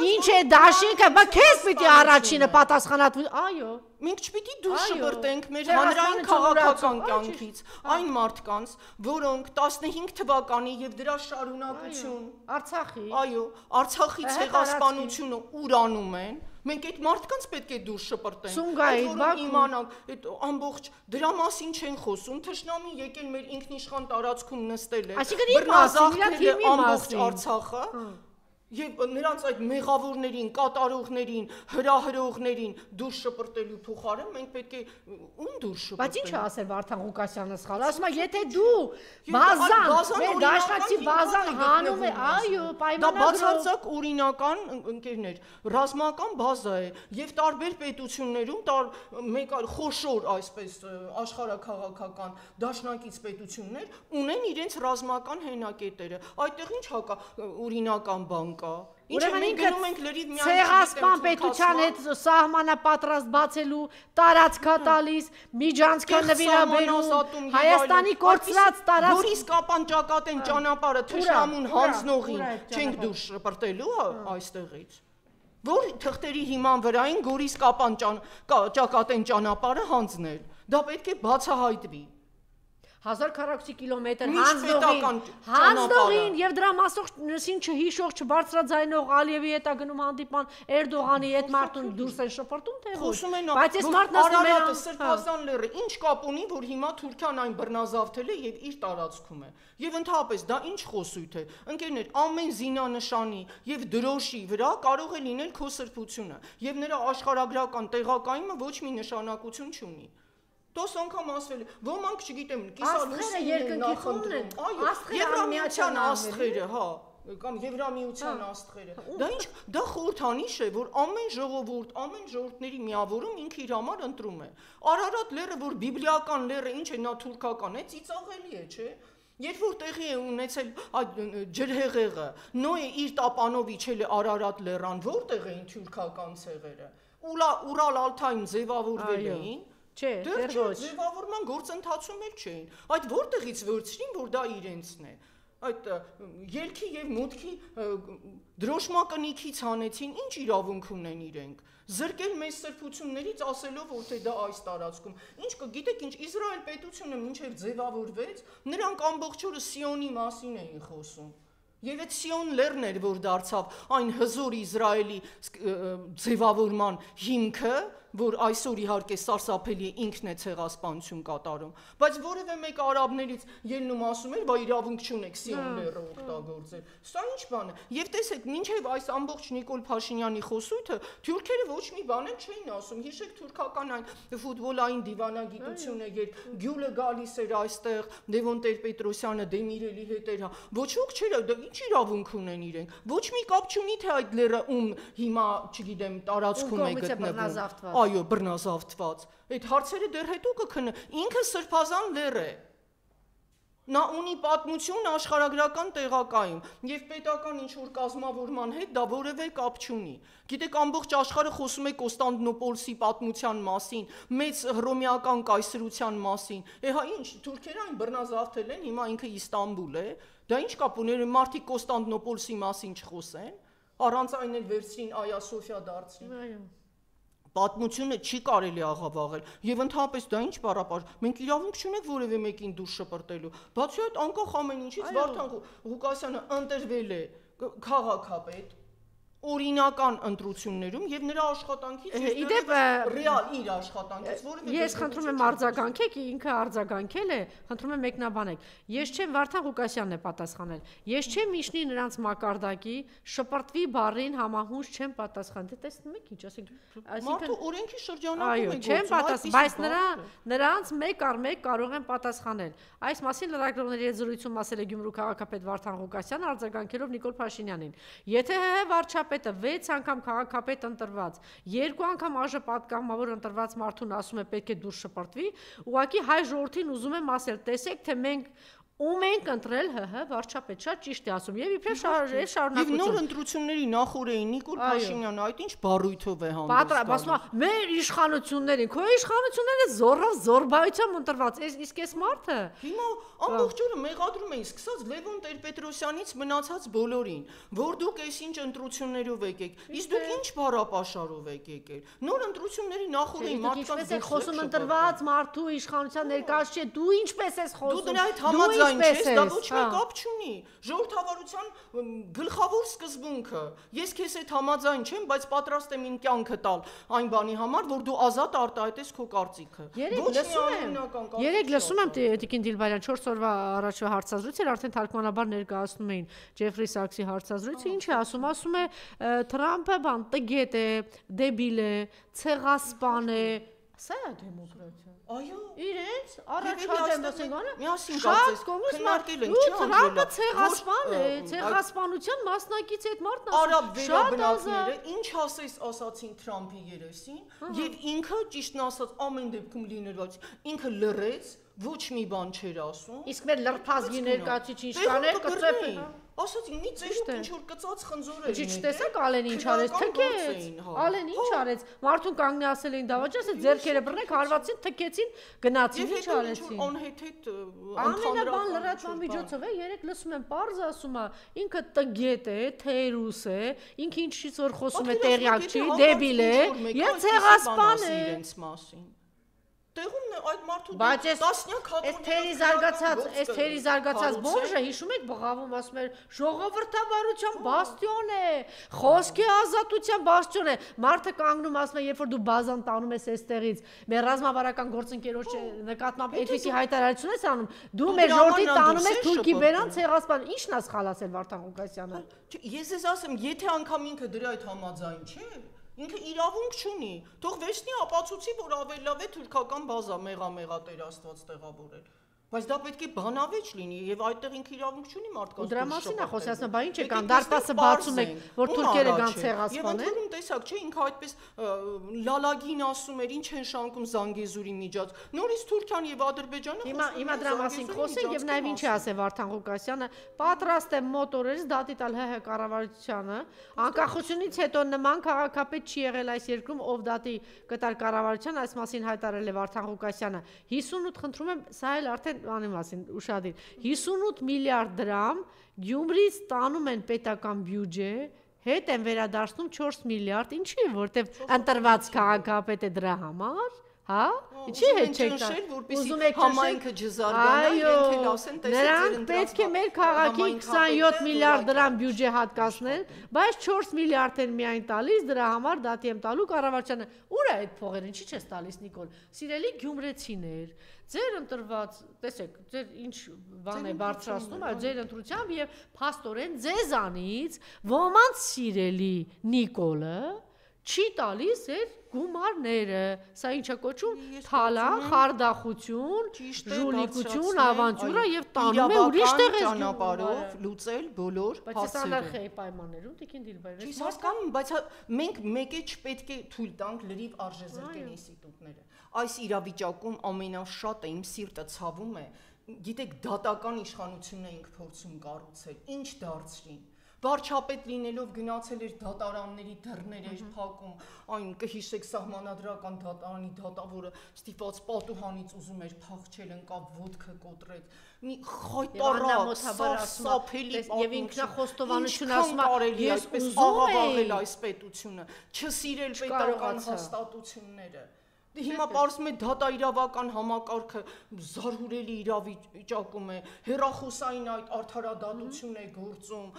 ինչ է դաշինքը, բա քեզ պիտի առաջինը պատասխանատվի, այո։ Մենք չպիտի դուրս շպրտենք մեր հանրային քաղաքական կյանքից այն մարդկանց, որոնք 15 թվականի եւ դրա շարունակություն Արցախի, այո, Արցախի ցեղասպանությունը ուրանում են, մենք այդ մարդկանց պետք է դուրս շպրտենք, որ իմանանք, այդ ամբողջ դրա մասին չեն խոսում, թշնամին եկել մեր ինքնիշխան տարածքում նստել է, բռնազավթել ամբողջ Արցախը Եվ նրանց այդ մեղավորներին, կատարողներին, հրահրողներին դուրս շպրտելու փոխարեն մենք պետք է ում դուրս շպրտենք։ Բայց ինչ է ասել Վարդան Ղուկասյանը սխալ, ասում է, եթե դու բազան, մեր դաշնակցի բազան հանում է, այո, պայմանագրով։ Դա բացարձակ օրինական ընկերներ, ռազմական բազա է եւ տարբեր պետություններում մեկ այլ խոշոր այսպես աշխարհաքաղաքական դաշնակից պետություններ ունեն իրենց ռազմական հենակետերը։ Այդտեղ ինչ հակա օրինական բան Ուրեմն ինքը ցեղասպան պետության հետ սահմանապատրաստ բացելու, տարածքա տալիս, միջանցքա նվիրաբերում, Հայաստանի կորցրած տարածք Գորիս կապանճակատեն ճանապարհը թշնամուն հանձնողին չենք դուրս շպրտելու այստեղից։ Որ թղթերի հիման վրային Գորիս կապանճակատեն ճանապարհը հանձնել։ Դա պետք է բացահայտվի։ 1040 կիլոմետր հանձնողին եւ դրա մասողին չհիշող չբարձրաձայնող Ալիևի հետ գնում հանդիպման Էրդողանի հետ մարդուն դուրս են շփորտում թե ոչ բայց այս մարդն ասում է Սրբազան լեռը ինչ կապ ունի որ հիմա Թուրքիան այն բռնազավթել է եւ իր տարածքում է եւ ընդհանրապես դա ինչ խոսույթ է ընկերներ ամեն զինանշանի եւ դրոշի վրա կարող է լինել քո սրբությունը եւ նրա աշխարհագրական տեղակայումը ոչ մի նշանակություն չունի Դոս անգամ ասվել է, ոմանք չգիտեմ, կիսալուսին են նախընտրում, այո, Եվրամիության աստղերը, հա, կամ Եվրամիության աստղերը։ Դա խորհրդանիշ է, որ ամեն ժողովուրդների միավորում ինքը իր համար ընտրում է։ Արարատ լեռը, որ բիբլիական լեռ է, ինչ է, նա թուրքական է, ծիծաղելի է, չէ՞։ Երբ որ տեղի է ունեցել այդ ջրհեղեղը, Նոյը իր տապանով իջել է Արարատ լեռան, որտեղ էին թուրքական ցեղերը։ Ուրալ-Ալթայում ձևավորվել էին։ Չէ, դեռ ոչ։ Ձևավորման գործընթացում էլ չէին։ Այդ որտեղից վերցրին, որ դա իրենցն է։ Այդ ելքի եւ մուտքի դրոշմակնիքից հանեցին, ինչ իրավունք ունեն իրենք։ Զրկել մեծ սրբություններից ասելով, որ թե դա այս տարածքում։ Ինչ գիտեք, ինչ Իսրայել պետությունը մինչև ձևավորվեց, նրանք ամբողջ օրը Սիոնի մասին էին խոսում։ Եվ այդ Սիոն լեռն էր, որ դարձավ այն հզոր Իսրայելի ձևավորման հիմքը, որ այսօր իհարկե սարսափելի է, ինքն է ցեղասպանություն կատարում, բայց որևէ մեկ արաբներից ելնում ասում էր, բա իրավունք չունեք Սիոն լեռը օգտագործել։ Սա ինչ բան է։ Եվ տեսեք, մինչև այս ամբողջ Նիկոլ Փաշինյանի խոսույթը թուրքերը ոչ մի բան չէին ասում։ Հիշեք թուրքական այն ֆուտբոլային դիվանագիտությունը, երբ Գյուլը գալիս էր այստեղ, Լևոն Տեր-Պետրոսյանը Դեմիրելի հետ էր, ոչ ոք չէր, ինչ իրավունք ունեն իրենք։ Ոչ մի կապ չունի, թե այդ լեռը ում հիմա, չգիտեմ, տարածքում է գտնվում։ Այո, բռնազավթված։ Այդ հարցերը դեռ հետո կքննեն։ Ինքը սրբազան լեռ է։ Նա ունի պատմություն աշխարհագրական տեղակայում, եւ պետական ինչ-որ կազմավորման հետ դա որևէ կապ չունի։ Գիտեք, ամբողջ աշխարհը խոսում է Կոստանդնոպոլսի պատմության մասին, մեծ հռոմեական կայսրության մասին։ Հա ինչ, թուրքերը այն բռնազավթել են, հիմա ինքը Իստանբուլ է։ Դա ինչ կապ ուներ, մարդիկ Կոստանդնոպոլսի մասին չխոսեն, առանց այն էլ վերցրին Այա Սոֆիա դարձրին։ Այո։ Պատմությունը չի կարելի աղավաղել եւ ընդհանրապես դա ինչ բառապար մենք իրավունք չունենք որևէ մեկին դուրս շպրտելու բացի այդ անկախ ամեն ինչից Վարդան Ղուկասյանը ընտրվել է քաղաքապետ օրինական ընտրություններում եւ նրա աշխատանքից ռեալ իր աշխատանքից որևէ ես խնդրում եմ արձագանքեք ինքը արձագանքել է խնդրում եմ մեկնաբանեք ես չեմ Վարդան Ղուկասյանն է պատասխանել ես չեմ իշնի նրանց մակարդակի շպրտվի բառին համահունչ չեմ պատասխանել դե տեսնում եք ինչ ասենք այսինքն օրենքի շրջանակում է չեմ պատասխանել բայց նրանց մեկ առ մեկ կարող են պատասխանել այս մասին լրագրողների հետ զրույցում ասել է Գյումրու քաղաքապետ Վարդան Ղուկասյանը արձագանքելով Նիկոլ Փաշինյանին եթե վարչապետը 6 անգամ քաղաքապետ ընտրված, 2 անգամ ԱԺ պատգամավոր ընտրված մարդուն ասում է պետք է դուրս շպրտվի, ուղղակի հայ ժողովրդին ուզում եմ ասել, տեսեք թե մենք ում ենք ընտրել վարչապետ շատ ճիշտ է ասում եւ իբրև շարունակություն եւ նոր ընտրությունների նախորդին Նիկոլ Փաշինյանը այդ ինչ բարույթով է հանդիսանում մեր իշխանություններին քո իշխանությունները զորով զորբայությամբ ընտրված իսկ այս մարդը հիմա ամբողջ օրը մեղադրում էին սկսած Լևոն Տեր-Պետրոսյանից մնացած բոլորին որ դուք այսինչ ընտրություններով եկեք իսկ դուք ինչ բառապաշարով եք եկել նոր ընտրությունների նախորդին մարդկանց եք խոսում ընտրված մարդու իշխանության ներկայացուցիչ չէ դու ինչպես ես խոսում դու դրա հետ համաձայն չես դա ոչ մի կապ չունի ժողովրդավարության գլխավոր սկզբունքը ես քեզ հետ համաձայն չեմ բայց պատրաստ եմ իմ կյանքը տալ այն բանի համար որ դու ազատ արտահայտես քո կարծիքը երեք լսում եմ Տիկին Դիլբարյան 4 օրվա առաջվա հարցազրույցը արդեն թարգմանաբար ներկայացնում էին Ջեֆրի Սաքսի հարցազրույցը ինչ է ասում է Թրամփը բան տգետ է դեբիլ է ցեղասպան է սա է դեմոկրատիա այո իրենց առաջադեմ ասենք միասին կարծես քննարկել ենք չէ Թրամփը ցեղասպան է ցեղասպանության մասնակից է այդ մարդն արաբ վերաբնակները ինչ ասես ասացին Թրամփի երեսին եւ ինքը ճիշտն ասած ամեն դեպքում լինելուց ինքը լռեց ոչ մի բան չէր ասում իսկ մեր լրփազգի ներկայացուցիչ ինչ կաներ կծեպ ասած ինի ծերուկ ինչ որ կծած խնձոր էր չտեսակ Ալեն ինչ արեց թքեց Ալեն ինչ արեց մարդուն կանգնի ասել էին դավաճ ասել ձեռքերը բռնեք հարվածին թքեցին գնացին ինչ արեցին անհետ ամենաբան լրատվական միջոցով է երեք լսում եմ պարզ ասում է ինքը տգետ է թերուս է ինքը ինչից որ խոսում է տեղյակ չի դեբիլ է եւ ցեղասպան է իրենց մասին Տեղում այդ մարդու տասնյակ հատորներ այս թերի զարգացած բոժը հիշում եք բղավում ասում էր ժողովրդավարության բաստիոն է խոսքի ազատության բաստիոն է մարդը կանգնում ասում է երբ որ դու բազան տանում ես այստեղից մեր ռազմավարական գործընկերոջ նկատմամբ այդպիսի հայտարարություն ես անում դու մեր ժողովրդի տանում ես թուրքի բերան ցեղասպան ինչն է սխալացել Վարդան Ղուկասյանը ես ասեմ եթե անգամ ինքը դրա այդ համաձայն չէ Ինքը իրավունք չունի։ Թող վերցնի ապացուցի, որ ավելի լավ է թուրքական բազա մեղա Տեր Աստված տեղավորել։ Բայց դա պետք է բանավեճ լինի եւ այդտեղ ինքը իրավունք չունի մարդկանց։ Դրա մասին է խոսացնում, բա ինչ է կան դարպասը բացում եք, որ թուրքերը գան ցեղասպանել։ Եվ ընդհանրում տեսակ չէ, ինքը այդպես լալագին ասում էր, ինչ են շանկում Զանգեզուրի միջած։ Նորից Թուրքիան եւ Ադրբեջանը Հիմա դրա մասին խոսենք եւ նաեւ ինչ է ասել Վարդան Ղուկասյանը, պատրաստ է մոտ օրերս դատի տալ ՀՀ կառավարությանը, անկախությունից հետո նման քաղաքապետ չի եղել այս երկրում, ով դատի կտար կառավարության, այս մասին հայտարարել է Վարդան Ղուկասյանը։ 58 խնդրում եմ, սա էլ արդեն անի մասին ուշադիր 58 միլիարդ դրամ Գյումրից տանում են պետական բյուջե, հետ են վերադարձնում 4 միլիարդ, ինչի, որտեվ ընտրված քաղաքապետ է դրա համար, հա? Ինչի հետ չեք տալ, ուզում եք համայնքը ջզարգանա, իրենք էլ ասեն, տեսեք ձեր նրանք պետք է մեր քաղաքին 27 միլիարդ դրամ բյուջե հատկացնել, բայց 4 միլիարդ են միայն տալիս, դրա համար դատի եմ տալու կառավարությանը։ Ուր է այդ փողերը, ինչի՞ չես տալիս Նիկոլ։ Սիրելի գյումրեցիներ, ձեր ընտրված, տեսեք, ձեր ինչ բան է բարձրացնում, այլ ձեր ընտրությամբ եւ փաստորեն ձեզանից ոմանց սիրելի Նիկոլը չի տալիս էր գումարները, սա ինչ է կոչում թալան, խարդախություն, ժուլիկություն, ավանտյուրա եւ տանում է ուրիշ տեղ է ճանապարհով լուծել բոլոր հարցերը։ Բայց այս անարխիայի պայմաններում Տիկին Դիլբարյան։ Չի հասկանում, բայց մենք մեկ է չպետք է թույլ տանք լրիվ արժեզրկել ինստիտուտները։ Այս իրավիճակում ամենաշատը իմ սիրտը ցավում է, գիտեք, դատական իշխանությունն էինք փորձում կառուցել, ինչ դարձրին։ Վարչապետ լինելով գնացել էր դատարանների դռներ էր փակում, այն կհիշեք սահմանադրական դատարանի դատավորը ստիպված պատուհանից ուզում էր փախչել, ընկավ ոդկը կոտրեց, մի խայտարակ, սափելի եւ ինքնախոստովանություն ասում է, ես աղավաղել այս պետությունը, չսիրել պետական հաստատությունները։ Հիմա պարզվում է դատաիրավական համակարգը զարհուրելի իրավիճակում է, հեռախոսային այդ արդարադատություն է գործում,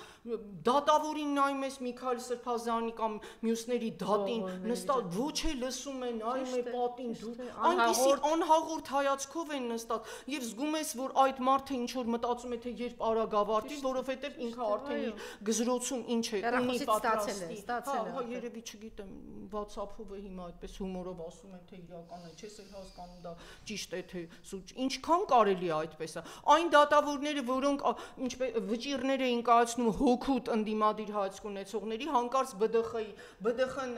դատավորին նայում ես Միքայել Սրբազյանի կամ մյուսների դատին, նստած ոչ է լսում է, նայում է պատին, դու այնպիսի անհաղորդ հայացքով են նստած եւ զգում ես, որ այդ մարդը ինչ որ մտածում է, թե երբ արագ ավարտի, որովհետեւ ինքը արդեն իր գզրոցում ինչ է, ունի պատրաստի, հա, երևի չգիտեմ, WhatsApp-ով է հիմա այդպես հումորով ասում են, թե իրական է, չես էլ հասկանում դա ճիշտ է թե սուտ, ինչքան կարելի է այդպես է։ Այն դատավորները, որոնք վճիռներ էին կայացնում հոգուտ ընդդիմադիր հայացք ունեցողների, հանկարծ BDԽ-ն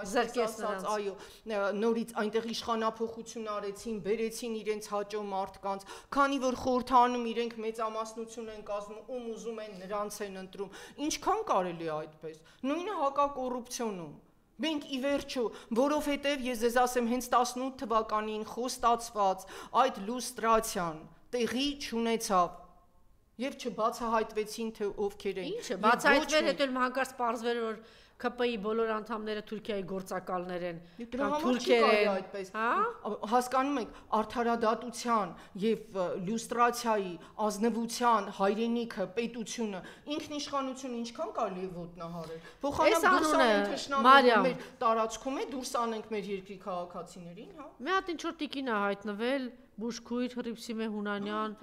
այսպես ասած, այո, նորից այնտեղ իշխանափոխություն արեցին, բերեցին իրենց հաճո մարդկանց, քանի որ խորհրդանում իրենք մեծամասնություն են կազմում, ում ուզում են նրանց են ընտրում։ Ինչքան կարելի է այդպես։ Նույնը հակակոռուպցիոնում։ Մենք ի վերջո, որովհետև ես ձեզ ասեմ, հենց 18 թվականին խոստացված այդ լուստրացիան տեղի չունեցավ եւ չբացահայտվեցին թե ովքեր են։ Ինչը բացահայտվել հետո հանկարծ պարզվել որ ԿՊ-ի բոլոր անդամները Թուրքիայի գործակալներ են, թուրքեր են, այդպես։ Հասկանում եք, արդարադատության եւ լյուստրացիայի, ազնվության հայրենիքը, պետությունը, ինքնիշխանությունը ինչքան կարելի է ոտնահարել։ Փոխանակ դուրս անենք թշնամիները մեր տարածքում է, դուրս անենք մեր երկրի քաղաքացիներին, հա։ Մի հատ ինչ որ տիկին է հայտնվել, Բուշքույր, Հռիփսիմե Հունանյան։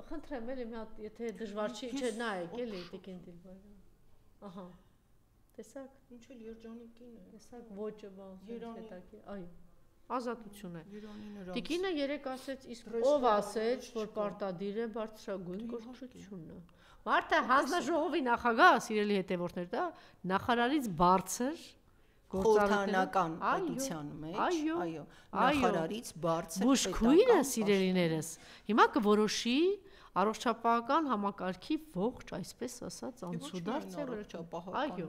Խնդրեմ, էլի մի հատ, եթե դժվար չի, չէ, նայեք, էլի Տիկին Դիլբարյան։ Ահա։ Տեսակ, ինչ էլ երջանիկին է։ Տեսակ ոճը բան, հետաքի, այո։ Ազատություն է։ Երանին նրանց։ Տիկինը երեք ասեց, իսկ ով ասեց, որ պարտադիր է բարձրագույն կրթությունը։ Մարդը հանձնաժողովի նախագահ, սիրելի հետևորդներ, դա նախարարից բարձր խորհրդանական պետության մեջ, այո, նախարարից բարձր Բուշքույրը, սիրելիներս, հիմա կորոշի առողջապահական համակարգի ողջ, այսպես ասած, անցուդարձ, այո,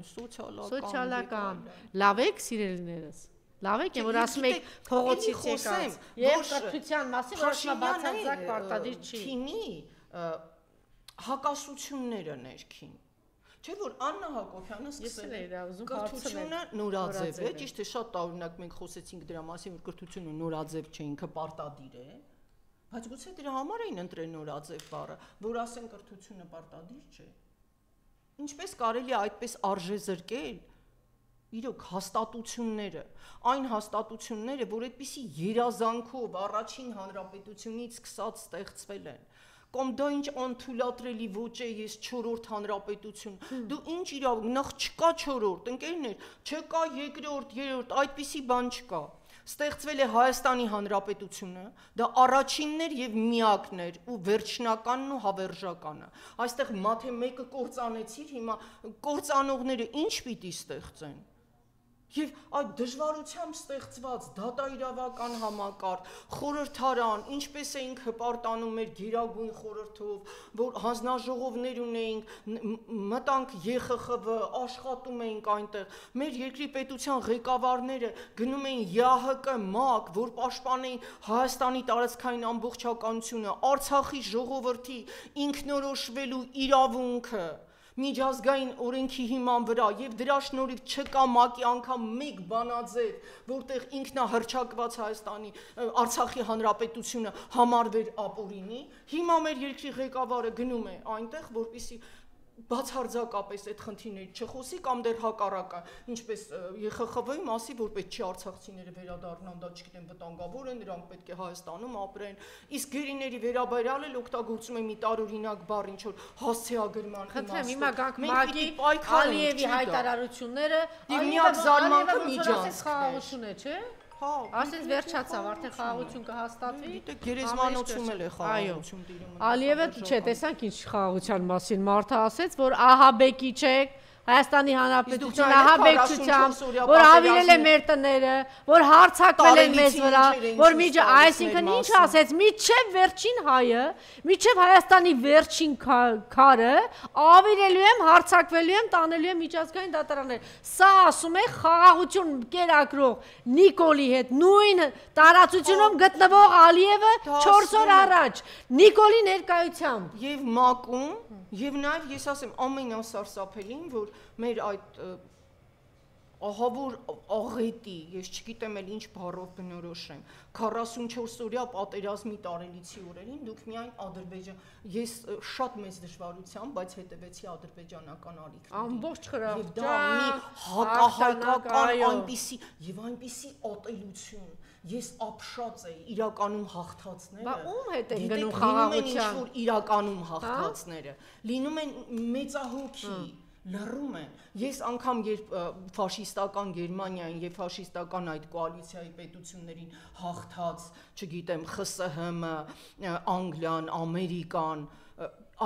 սոցիալական, լավ եք սիրելիներս, լավ եք, որ ասում եք փողոցից եկած, եւ կրթության մասին, որ ասում բացարձակ պարտադիր չի։ Քինի հակասությունները ներքին։ Չէ՞ որ Աննա Հակոբյանը սկսել է կրթությունը նորաձև է, ճիշտ է, շատ տարօրինակ մենք խոսեցինք դրա մասին, որ կրթությունը նորաձև չէ, ինքը պարտադիր է, բայց գուցե դրա համար էին ընտրել նորաձև բառը, որ ասեն կրթությունը պարտադիր չէ։ Ինչպես կարելի է այդպես արժեզրկել իրոք հաստատությունները, այն հաստատությունները, որ այդպիսի երազանքով առաջին հանրապետությունից սկսած ստեղծվել են, կամ դա ինչ անթույլատրելի ոճ է, ես 4-րդ հանրապետություն։ Դու ինչ իրավունք, նախ չկա 4-րդ, ընկերներ, չկա 2-րդ, 3-րդ, այդպիսի բան չկա։ Ստեղծվել է Հայաստանի Հանրապետությունը, դա առաջինն էր եւ միակն էր ու վերջնականն ու հավերժականը։ Այստեղ մաթե մեկը կործանեցիր, հիմա կործանողները ինչ պիտի ստեղծեն։ Եվ այդ դժվարությամբ ստեղծված դատաիրավական համակարգ, խորհրդարան, ինչպես էինք հպարտանում մեր գերագույն խորհրդով, որ հանձնաժողովներ ունեինք, մտանք ԵԽԽՎ, աշխատում էինք այնտեղ, մեր երկրի պետության ղեկավարները գնում էին ԵԱՀԿ, ՄԱԿ, որ պաշտպանեին Հայաստանի տարածքային ամբողջականությունը, Արցախի ժողովրդի ինքնորոշվելու իրավունքը միջազգային օրենքի հիման վրա եւ դրա շնորհիվ չկա ՄԱԿ-ի անգամ մեկ բանաձև, որտեղ ինքնահռչակված Հայաստանի Արցախի հանրապետությունը համարվեր ապօրինի, հիմա մեր երկրի ղեկավարը գնում է այնտեղ, որպեսզի բացարձակապես այդ խնդիրների չխոսի կամ դեռ հակառակը, ինչպես ԵԽԽՎ-ի մասի, որ պետք չի արցախցիները վերադառնան, դա չգիտեմ վտանգավոր է, նրանք պետք է Հայաստանում ապրեն, իսկ գերիների վերաբերյալ էլ օգտագործում է մի տարօրինակ բառ, ինչ որ հասցեագրման Խնդրեմ, հիմա գանք ՄԱԿ-ի Ալիևի հայտարարությունները, միակ զարմանքը միջանցքն է, չէ՞։ Ասենց վերջացավ, արդեն խաղաղություն կհաստատվի։ Դե գերեզմանոցում էլ է խաղաղություն տիրում։ Ալիևը չէ, տեսանք ինչ խաղաղության մասին մարդը ասեց, որ ահաբեկի չեք, Հայաստանի Հանրապետության ահաբեկչությամբ, որ հավիրել է մեր տները, որ հարձակվել են մեզ վրա, որ միջը, այսինքն ինչ ասեց, միջև վերջին հայը, միջև Հայաստանի վերջին քարը, ավիրելու եմ, հարձակվելու եմ, տանելու եմ միջազգային դատարաններ։ Սա ասում է խաղաղություն կերակրող Նիկոլի հետ, նույն տարածությունում գտնվող Ալիևը 4 օր առաջ, Նիկոլի ներկայությամբ։ Եվ ՄԱԿ-ում, եւ նաեւ ես ասեմ ամենասարսափելին, որ մեր այդ ահավոր աղետի, ես չգիտեմ էլ ինչ բառով բնորոշեմ, 44-օրյա պատերազմի տարելիցի օրերին դուք միայն Ադրբեջան, ես շատ մեծ դժվարությամբ, բայց հետևեցի ադրբեջանական ալիքներին։ Ամբողջ խրախճան, եւ դա մի հակահայկական այնպիսի եւ այնպիսի ատելություն, ես ապշած էի իրականում հաղթածները։ Բա ում հետ են գնում խաղաղության։ Ինչ որ իրականում հաղթածները, լինում են մեծահոգի, լռում են։ Ես անգամ երբ ֆաշիստական Գերմանիային եւ ֆաշիստական այդ կոալիցիայի պետություններին հաղթած, չգիտեմ, ԽՍՀՄ, Անգլիան, Ամերիկան,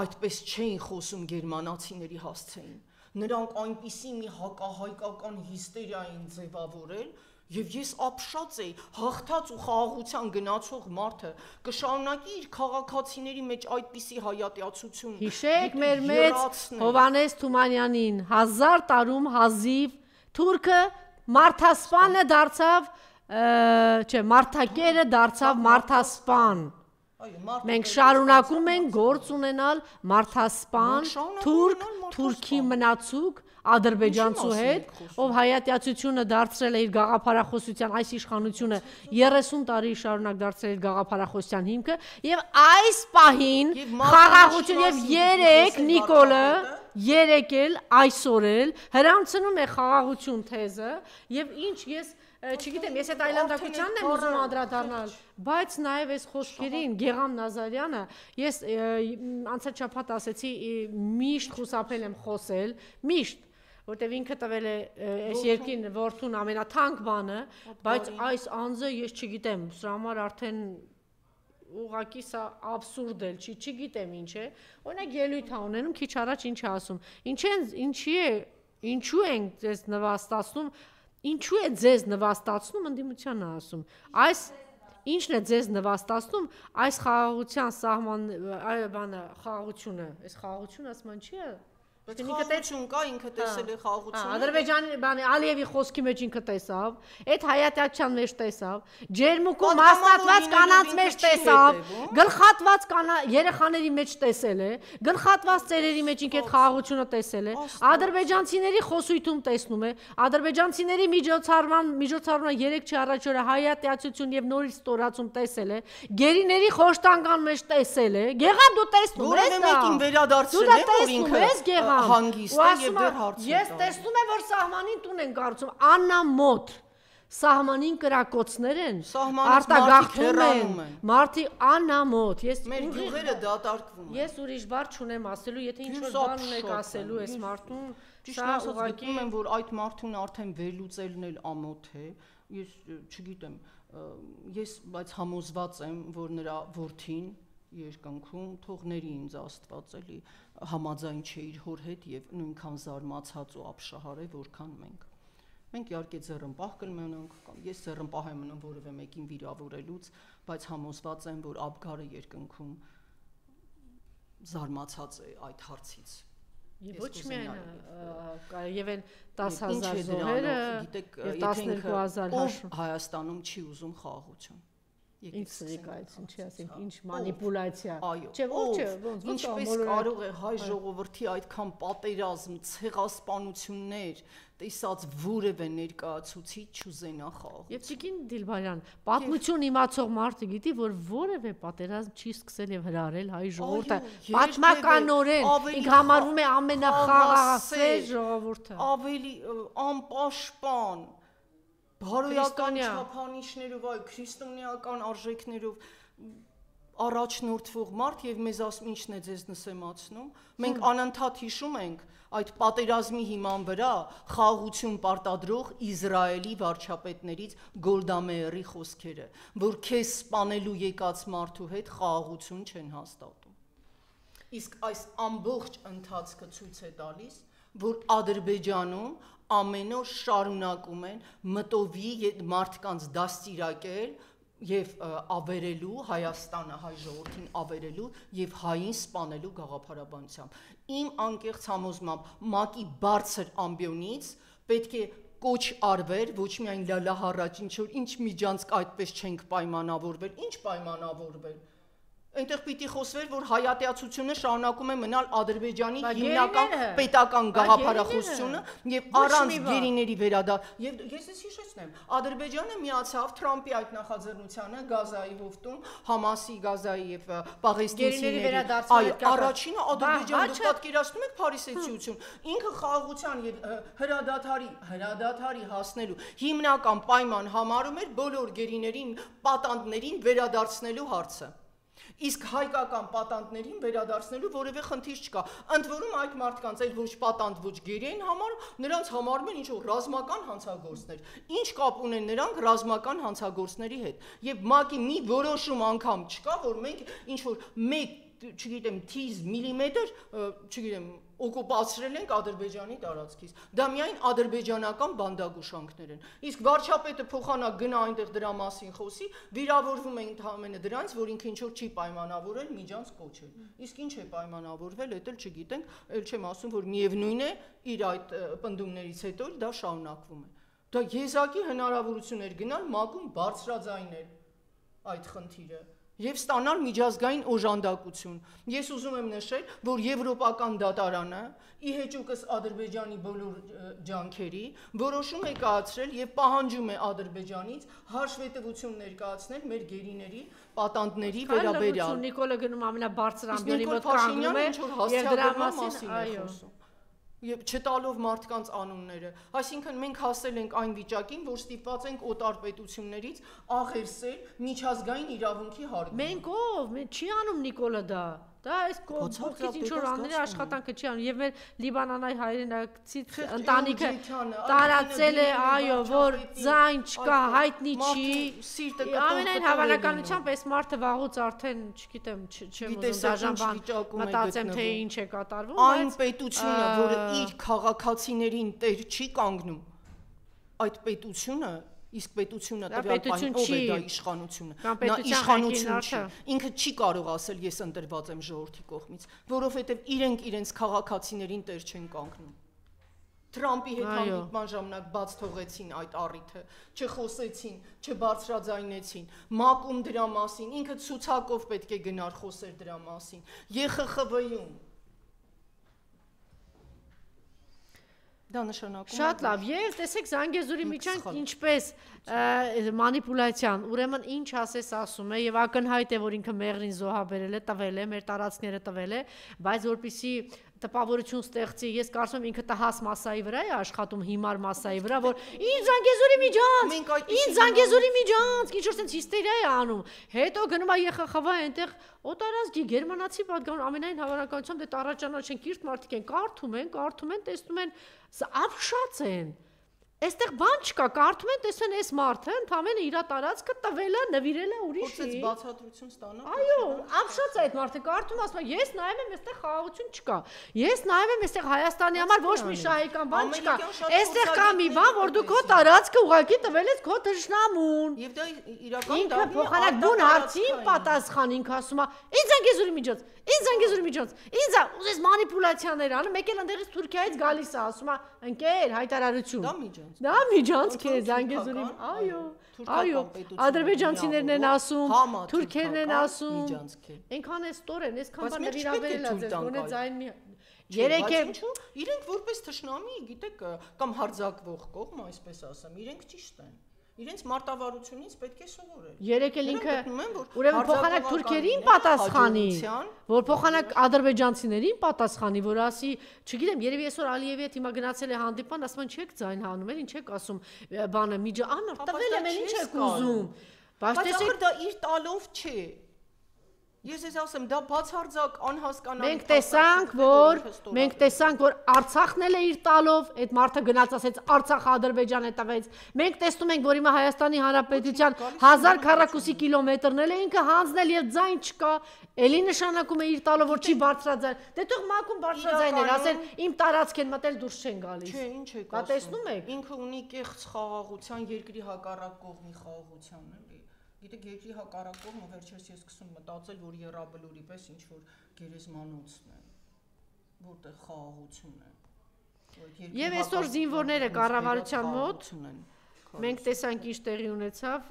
այդպես չէին խոսում գերմանացիների հասցեին։ Նրանք այնպիսի մի հակահայկական հիստերիա էին ձևավորել, եւ ես ապշած էի, հաղթած ու խաղաղության գնացող մարդը կշարունակի իր քաղաքացիների մեջ այդպիսի հայատյացություն։ Հիշեք մեր մեծ Հովհաննես Թումանյանին, 1000 տարում հազիվ թուրքը մարդասպանը դարձավ, չէ, մարդակերը դարձավ մարդասպան։ Մենք շարունակում ենք գործ ունենալ մարդասպան, թուրք, թուրքի մնացուկ, ադրբեջանցու հետ, ով հայատյացությունը դարձրել է իր գաղափարախոսության, այս իշխանությունը 30 տարի շարունակ դարձրել իր գաղափարախոսության հիմքը, եւ այս պահին խաղաղություն եւ 3 Նիկոլը, 3 էլ այսօր էլ հրանցնում է խաղաղություն թեզը եւ ինչ ես չգիտեմ, ես այդ այլանդակությանն եմ ուզում անդրադառնալ, բայց նաև այս խոսքերին Գեգամ Նազարյանը, ես անցած շաբաթ ասեցի, միշտ խուսափել եմ խոսել, միշտ, որտեղ ինքը տվել է այս երկին որդուն ամենաթանկ բանը, բայց այս անձը ես չգիտեմ, սրա համար արդեն ուղղակի սա աբսուրդ էլ չի, չգիտեմ ինչ է, օրինակ ելույթ է ունենում, քիչ առաջ ինչ է ասում, ինչու են ձեզ նվաստացնում, ինչու է ձեզ նվաստացնում, ընդդիմությանը ասում, այս ինչն է ձեզ նվաստացնում, այս խաղաղության սահման, խաղաղությունը, այս խաղաղությունը ասման չի է, Խաղաղություն կա, ինքը տեսել է խաղաղությունը։ Ադրբեջանի Ալիևի խոսքի մեջ ինքը տեսավ, այդ հայատյացության մեջ տեսավ, ջերմուկում հաստատված կանանց մեջ տեսավ, գլխատված երեխաների մեջ տեսել է, գլխատված ծերերի մեջ ինքը այդ խաղաղությունը տեսել է, ադրբեջանցիների խոսույթում տեսնում է, ադրբեջանցիների միջոցառման 3 առաջ օրը հայատյացություն եւ նորից ստորացում տեսել է, գերիների խոշտանգան մեջ տեսել է, Գեգամ դու տեսնում ես դա։ Որևէ մեկին վերադարձրել է, որ ինքը հանգիստ է եւ դեռ հարց ես տեսնում եմ, որ սահմանին տուն են կառուցում, աննամոթ, Սահմանին կրակոցներ են, Սահմանից արտագաղթում են, մարդի անամոթ, մեր գյուղերը դատարկվում են։ Ես ուրիշ բառ չունեմ ասելու, եթե ինչ-որ բան ունեք ասելու այս մարդուն, ճիշտ ասած գիտում եմ, որ այդ մարդուն արդեն վերլուծելն էլ ամոթ է, ես չգիտեմ, ես բայց համոզված եմ, որ նրա որդին երկնքում թողների ինձ Աստված էլի համաձայն չէ իր հոր հետ եւ նույնքան զարմացած ու ապշահար է, որքան մենք։ Մենք իհարկե ձեռնպահ կլինենք, կամ ես ձեռնպահ եմ մնում որևէ մեկին վիրավորելուց, բայց համոզված եմ, որ Աբգարը երկնքում զարմացած է այդ հարցից։ Եվ ոչ միայն եւ այն 10,000 զոհերը, գիտեք, 12,000 հաշվում Հայաստանում չի ուզում խաղաղություն։ Ինչ սրիկայություն, չի ասենք, ինչ մանիպուլյացիա։ Չէ, ոնց ինչպես կարող է հայ ժողովրդի այդքան պատերազմ, ցեղասպանություններ տեսած որևէ ներկայացուցիչ չուզենա խաղաղություն։ Եվ Տիկին Դիլբարյան, պատմություն իմացող մարդը գիտի, որ որևէ պատերազմ չի սկսել եւ հրարել հայ ժողովուրդը։ Պատմականորեն ինք համարվում է ամենախաղաղասեր ժողովուրդը։ Ավելի անպաշտպան բարոյական չափանիշներով, այ քրիստոնեական արժեքներով առաջնորդվող մարդ եւ մեզ ասում ինչն է ձեզ նսեմացնում։ Մենք անընդհատ հիշում ենք այդ պատերազմի հիման վրա խաղաղություն պարտադրող Իսրայելի վարչապետներից Գոլդա Մեիրի խոսքերը, որ քեզ սպանելու եկած մարդու հետ խաղաղություն չեն հաստատում։ Իսկ այս ամբողջ ընթացքը ցույց է տալիս, որ Ադրբեջանում ամեն օր շարունակում են մտովի մարդկանց դաստիարակել եւ ավերելու Հայաստանը, հայ ժողովրդին ավերելու եւ հային սպանելու գաղափարաբանությամբ։ Իմ անկեղծ համոզմամբ ՄԱԿ-ի բարձր ամբիոնից պետք է կոչ արվեր, ոչ միայն լալա հառաջ ինչ միջանցք այդպես չենք պայմանավորվել, ինչ պայմանավորվել։ Այնտեղ պիտի խոսվեր, որ հայատյացությունը շարունակում է մնալ Ադրբեջանի հիմնական պետական գաղափարախոսությունը եւ առանց գերիների վերադարձ։ Եվ ես հիշեցնեմ, Ադրբեջանը միացավ Թրամփի այդ նախաձեռնությանը Գազայի հովտում, Համասի, Գազայի եւ Պաղեստինցիների։ Այո, առաջինը Ադրբեջանը դուք պատկերացնում եք Փարիսեցիություն։ Ինքը խաղաղության եւ հրադադարի հասնելու հիմնական պայման համարում էր բոլոր գերիներին, պատանդներին վերադարձնելու հարցը։ Իսկ հայկական պատանդներին վերադարձնելու որևէ խնդիր չկա։ Ընդ որում այդ մարդկանց այլ ոչ պատանդ, ոչ գերի են համարում, նրանց համարում են ինչ-որ ռազմական հանցագործներ։ Ինչ կապ ունեն նրանք ռազմական հանցագործների հետ։ Եվ ՄԱԿ-ի մի որոշում անգամ չկա, որ մենք ինչ-որ մեկ, չգիտեմ, թիզ միլիմետր, չգիտեմ, օկուպացրել ենք Ադրբեջանի տարածքից։ Դա միայն ադրբեջանական բանդագուշանքներ են։ Իսկ վարչապետը փոխանակ գնա այնտեղ դրա մասին խոսի, վիրավորվում են ընդհանրապես դրանից, որ ինքը ինչ-որ չի պայմանավորել միջանց կոչել։ Իսկ ինչ է պայմանավորվել, դա էլ չգիտենք, էլ չեմ ասում, որ միևնույն է իր այդ պնդումներից հետո դա շարունակվում է։ Դա եզակի հնարավորություն էր գնալ ՄԱԿ-ում բարձրաձայնել այդ խնդիրը եւ ստանալ միջազգային օժանդակություն։ Ես ուզում եմ նշել, որ Եվրոպական դատարանը ի հեճուկս Ադրբեջանի բոլոր ջանքերի որոշում է կայացրել եւ պահանջում է Ադրբեջանից հաշվետվություն ներկայացնել մեր գերիների պատանդների վերաբերյալ։ Նիկոլը գնում ամենաբարձր ամբիոնի մոտ կանգնում է եւ դրա մասին այո եւ չտալով մարդկանց անունները, այսինքն մենք հասել ենք այն վիճակին, որ ստիպված ենք օտար պետություններից աղերսել միջազգային իրավունքի հարգումը։ Մենք ով, չի անում Նիկոլը դա։ Դա այս կողքից ինչ որ անների աշխատանքը չի անում եւ մեր լիբանանայ հայրենակցի ընտանիքը տարածել է, այո, որ ձայն չկա, հայտնի չի։ Ամենայն հավանականությամբ այս մարդը վաղուց արդեն, չգիտեմ, չեմ ուզում դաժան բան մտածեմ, թե ինչ է կատարվում, բայց այն պետությունը, որը իր քաղաքացիներին տեր չի կանգնում, այդ պետությունը իսկ պետությունը տվյալ պայն ով է դա իշխանությունը, նա իշխանություն չի, ինքը չի կարող ասել ես ընտրված եմ ժողովրդի կողմից, որովհետև իրենք իրենց քաղաքացիներին տեր չեն կանգնում։ Թրամփի հետ հանդիպման ժամանակ բաց թողեցին այդ առիթը, չխոսեցին, չբարձրաձայնեցին, ՄԱԿ-ում դրա մասին, ինքը ցուցակով պետք է գնար խոսեր դրա մասին, ԵԽԽՎ-ում Դա նշանակում է շատ լավ, եւ տեսեք Զանգեզուրի միջանք ինչպես մանիպուլյացիան, ուրեմն ինչ ասես ասում է եւ ակնհայտ է որ ինքը մեղրին զոհաբերել է, տվել է, մեր տարածքները տվել է, բայց որpիսի տպավորություն ստեղծի, ես կարծում եմ ինքը տհաս մասայի վրա է աշխատում, հիմար մասայի վրա, որ ինձ Զանգեզուրի միջանց, ինձ Զանգեզուրի միջանց, ինչ որ sense հիստերիա է անում։ Հետո գնում է ԵԽԽՎ այնտեղ օտարազգի գերմանացի պատգամավոր ամենայն հավանականությամբ դե առաջանաչեն կիրթ մարդիկ են, կարդում են, տեսնում են, ապշած են։ Այստեղ բան չկա, կարդում են, տեսեն այս մարդը, ընդամենը իր տարածքը տվել է, նվիրել է ուրիշի։ Որպես բացատրություն ստանալ։ Այո, ապշած է այդ մարդը կարդում, ասում է, ես նայում եմ, այստեղ խաղաղություն չկա։ Ես նայում եմ, այստեղ Հայաստանի համար ոչ մի շահեկան բան չկա։ Այստեղ կա մի բան, որ դու քո տարածքը ուղղակի տվել ես քո թշնամուն։ Եվ դա իրական ինքը փոխանակ բուն հարցին պատասխան ինքը ասում է, ինձ Զանգեզուրի միջոց, ինձ Զանգեզուրի միջոց, ինձ ուզես մանիպուլյացիաներ անում, մեկ էլ ընդեղից Թուրքիայից գալիս է, ասում է, ընկեր, հայտարարություն։ Դա միջանցք է Զանգեզուրի, այո, ադրբեջանցիներն են ասում, թուրքերն են ասում, այնքան է ստորեն, այսքան բան նվիրաբերել է ձեզ, գոնե ձայն մի իրենք որպես թշնամի, գիտեք, կամ հարձակվող կողմ, այսպես ասեմ, իրենք ճիշտ են։ Իրենց մարտավարությունից պետք է սովորել։ Երեք էլ ինքը ուրեմն փոխանակ թուրքերին պատասխանի, որ փոխանակ ադրբեջանցիներին պատասխանի, որ ասի, չգիտեմ, երևի այսօր Ալիևի հետ հիմա գնացել է հանդիպան, ասում են չեք ձայն հանում, ինչ եք ասում, բանը միջը անոր տվել եմ, ինչ եք ուզում։ Բայց տեսեք դա իր տալով չէ։ Ես ասեմ, դա բացարձակ անհասկանալի։ Մենք տեսանք, որ Արցախն էլ է իր տալով, այդ մարդը գնաց ասեց Արցախը Ադրբեջան է տվեց։ Մենք տեսնում ենք, որ հիմա Հայաստանի Հանրապետության 1000 քառակուսի կիլոմետրն էլ է ինքը հանձնել եւ ձայն չկա, էլի նշանակում է իր տալով, որ չի բարձրաձայն։ Դե թող մակում բարձրաձայներ, ասեն իմ տարածք են մտել դուրս չեն գալիս։ Չէ, ինչ եք ասում։ Դա տեսնում եք։ Ինքը ունի կեղծ խաղաղության, երկրի հակառակ կողմի խաղաղության էլի։ Գիտեք, երկրի հակառակ կողմը վերջերս ես սկսում մտածել, որ Եռաբլուրի պես ինչ որ գերեզմանոցն է, որտեղ խաղաղություն է։ Եվ այսօր զինվորները կառավարության մոտ մենք տեսանք ինչ տեղի ունեցավ,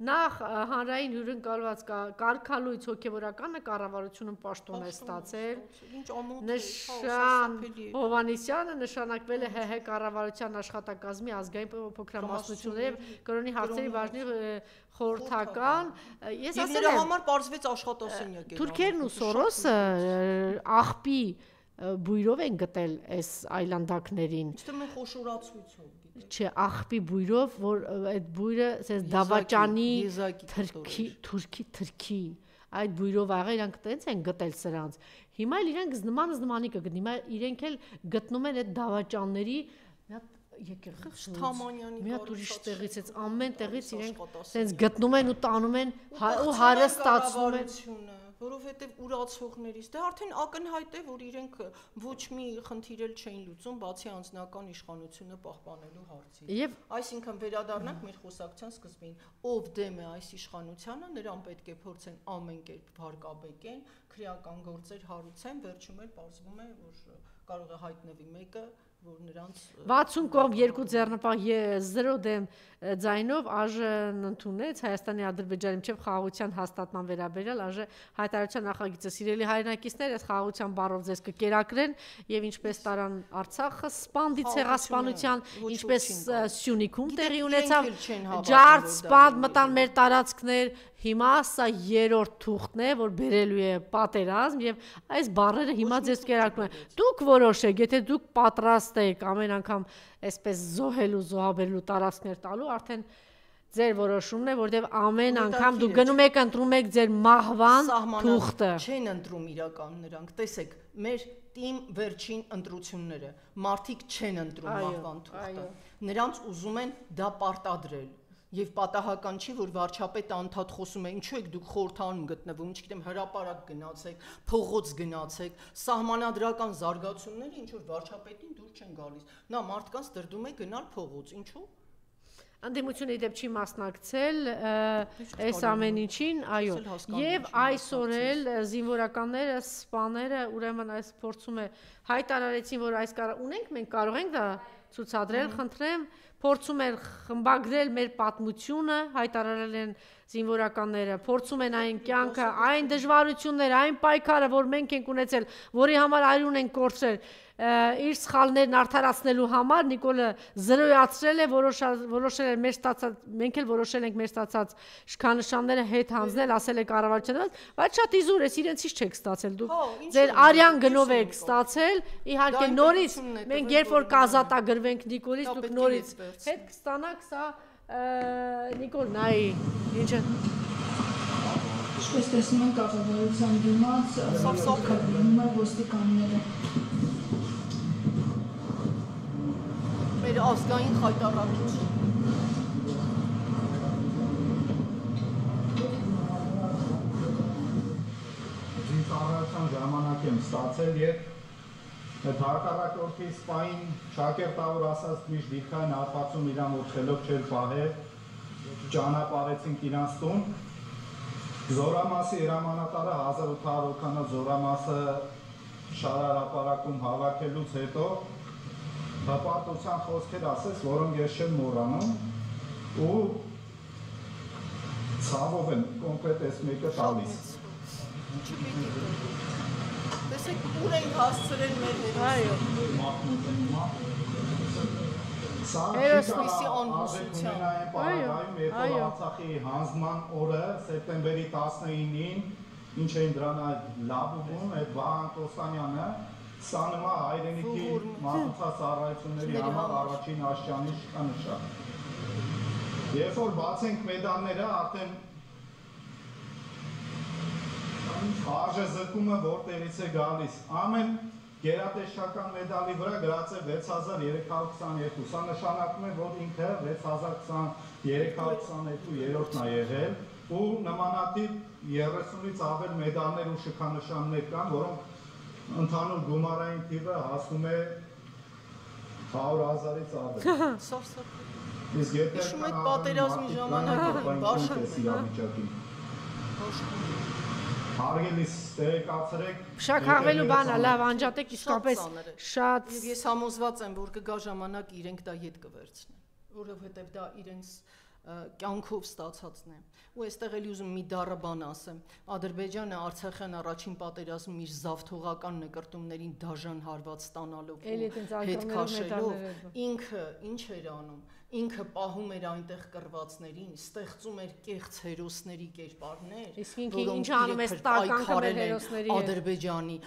նախ հանրային հյուրընկալված կարգալույց հոգևորականը կառավարությունը պաշտոն է ստացել, Նշան Հովհաննիսյանը նշանակվել է ՀՀ կառավարության աշխատակազմի ազգային փոքրամասնությունների և կրոնի հարցերի բաժնի խորհրդական, ես ասել եմ, նրա համար պարզվեց աշխատասենյակ է։ Թուրքերն ու Սորոսը աղբի բույրով են գտել այս այլանդակներին։ Չտում են խոշորացույցով։ Չէ, աղբի բույրով, որ այդ բույրը ասես դավաճանի թրքի, այդ բույրով աղա իրանք տենց են գտել սրանց։ Հիմա էլ իրանք նմանի կգտնի, հիմա իրենք էլ գտնում են այդ դավաճանների մի հատ ուրիշ տեղից, ամեն տեղից իրենք տենց գտնում են ու տանում են ու հարստացնում են։ Որովհետև ուրացողներից, դե արդեն ակնհայտ է, որ իրենք ոչ մի խնդիր էլ չէին լուծում, բացի անձնական իշխանությունը պահպանելու հարցից։ Այսինքն վերադառնանք մեր խոսակցության սկզբին, ով դեմ է այս իշխանությանը, նրան պետք է փորձեն ամեն կերպ վարկաբեկեն, քրեական գործեր հարուցեն, վերջում էլ պարզվում է, որ կարող է հայտնվի մեկը, որ նրանց 60 կողմ 2 ձեռնպահ 0 դեմ ձայնով ԱԺ-ն ընդունեց Հայաստանի Ադրբեջանի միջև խաղաղության հաստատման վերաբերյալ ԱԺ հայտարարության նախագիծը։ Սիրելի հայրենակիցներ, այս խաղաղության բառով ձեզ կկերակրեն եւ ինչպես տարան Արցախը սպանդի ցեղասպանության, ինչպես Սյունիքում տեղի ունեցավ, ջարդ սպանդ մտան մեր տարածքներ, հիմա սա երրորդ թուղթն է, որ բերելու է պատերազմ եւ այս բառերը հիմա ձեզ կերակրում են։ Դուք որոշեք, եթե դուք պատրաստ եք ամեն անգամ այսպես զոհելու, զոհաբերելու տարածքներ տալու, արդեն ձեր որոշումն է, որտեղ ամեն անգամ դուք գնում եք ընտրում եք ձեր մահվան թուղթը։ Չեն ընտրում իրական նրանք, տեսեք, մեր թիմ վերջին ընտրությունները, մարդիկ չեն ընտրում մահվան թուղթը։ Նրանց ուզում են դա պարտադրել։ Եվ պատահական չի, որ վարչապետը անդադ խոսում է, ինչու եք դուք խորհրդանում գտնվում, չգիտեմ, հրապարակ գնացեք, փողոց գնացեք, սահմանադրական զարգացումները, ինչ որ վարչապետին դուր չեն գալիս։ Նա մարդկանց դրդում է գնալ փողոց, ինչու՞։ Անդիմությունը իդեպ չի մասնակցել այս ամեն ինչին, այո, եւ այսօր էլ զինվորականները, սպաները, ուրեմն այս փորձում է հայտարարեցին, որ այս ունենք, մենք կարող ենք դա ցուցադրել, խնդրեմ, փորձում են խմբագրել մեր պատմությունը, հայտարարել են զինվորականները, փորձում են այն կյանքը, այն դժվարությունները, այն պայքարը, որ մենք ենք ունեցել, որի համար արյուն ենք կորցրել, իր սխալներն արդարացնելու համար Նիկոլը զրոյացրել է, որոշել է մեր ստացած, մենք էլ որոշել ենք մեր ստացած շքանշանները հետ հանձնել, ասել է կառավարությունը, բայց շատ իզուր է, իրենցից չեք ստացել դուք։ Ձեր արյան գնով եք ստացել, իհարկե նորից մենք երբ որ կազատագրվենք Նիկոլից, դուք նորից հետ կստանաք սա Նիկոլ նայի, ինչը Ինչպես տեսնում ենք կառավարության դիմաց քննվում է ոստիկանները։ Մեր ազգային խայտառակություն։ Ծառայության ժամանակ եմ ստացել եւ այդ հակառակորդի սպային շակերտավոր ասած միշտ դիքային հատվածում իրան ուղղելով չել պահել, ճանապարհեցինք իրանց տուն։ Զորամասի հրամանատարը 1800 օքանա զորամասը շարարապարակում հավաքելուց հետո հպարտության խոսքեր ասեց, որոնք ես չեմ մոռանում ու ցավով եմ կոնկրետ այս մեկը տալիս։ Տեսեք ուր են հասցրել մեր Հերոսի անհուսության։ Այո, Արցախի հանձնման օրը սեպտեմբերի 19-ին ինչ էին դրան լաբուվում այդ Վահան Տոստանյանը սա նման հայրենիքի մատուցածառայությունների համար առաջին աշճանի շքանշան։ Երբ որ բացենք մեդալները, արդեն արժեզրկումը որտեղից է գալիս։ Ամեն գերատեսչական մեդալի վրա գրած է 6322, սա նշանակում է, որ ինքը 6322-րդն է եղել ու նմանատիպ 30-ից ավել մեդալներ ու շքանշաններ կան, որոնք ընդհանուր գումարային թիվը հասնում է 100,000-ից ավել։ Իսկ Հիշում եք պատերազմի ժամանակ Հարգելիս տեղեկացրեք Շաքաղվելու բանը լավ անջատեք իսկապես շատ ես համոզված եմ որ կգա ժամանակ իրենք դա ետ կվերցնեն որովհետև դա իրենց կյանքով ստացածն է ու այստեղ էլ ուզում մի դառը բան ասեմ Ադրբեջանը Արցախյան առաջին պատերազմում իր զավթողական նկրտումներին դաժան հարված ստանալով հետ քաշելով ինքը ինչ էր անում ինքը պահում էր այնտեղ կռվածներին, ստեղծում էր կեղծ հերոսների կերպարներ, ինչ անում է ստականքը մեր հերոսների Ադրբեջանի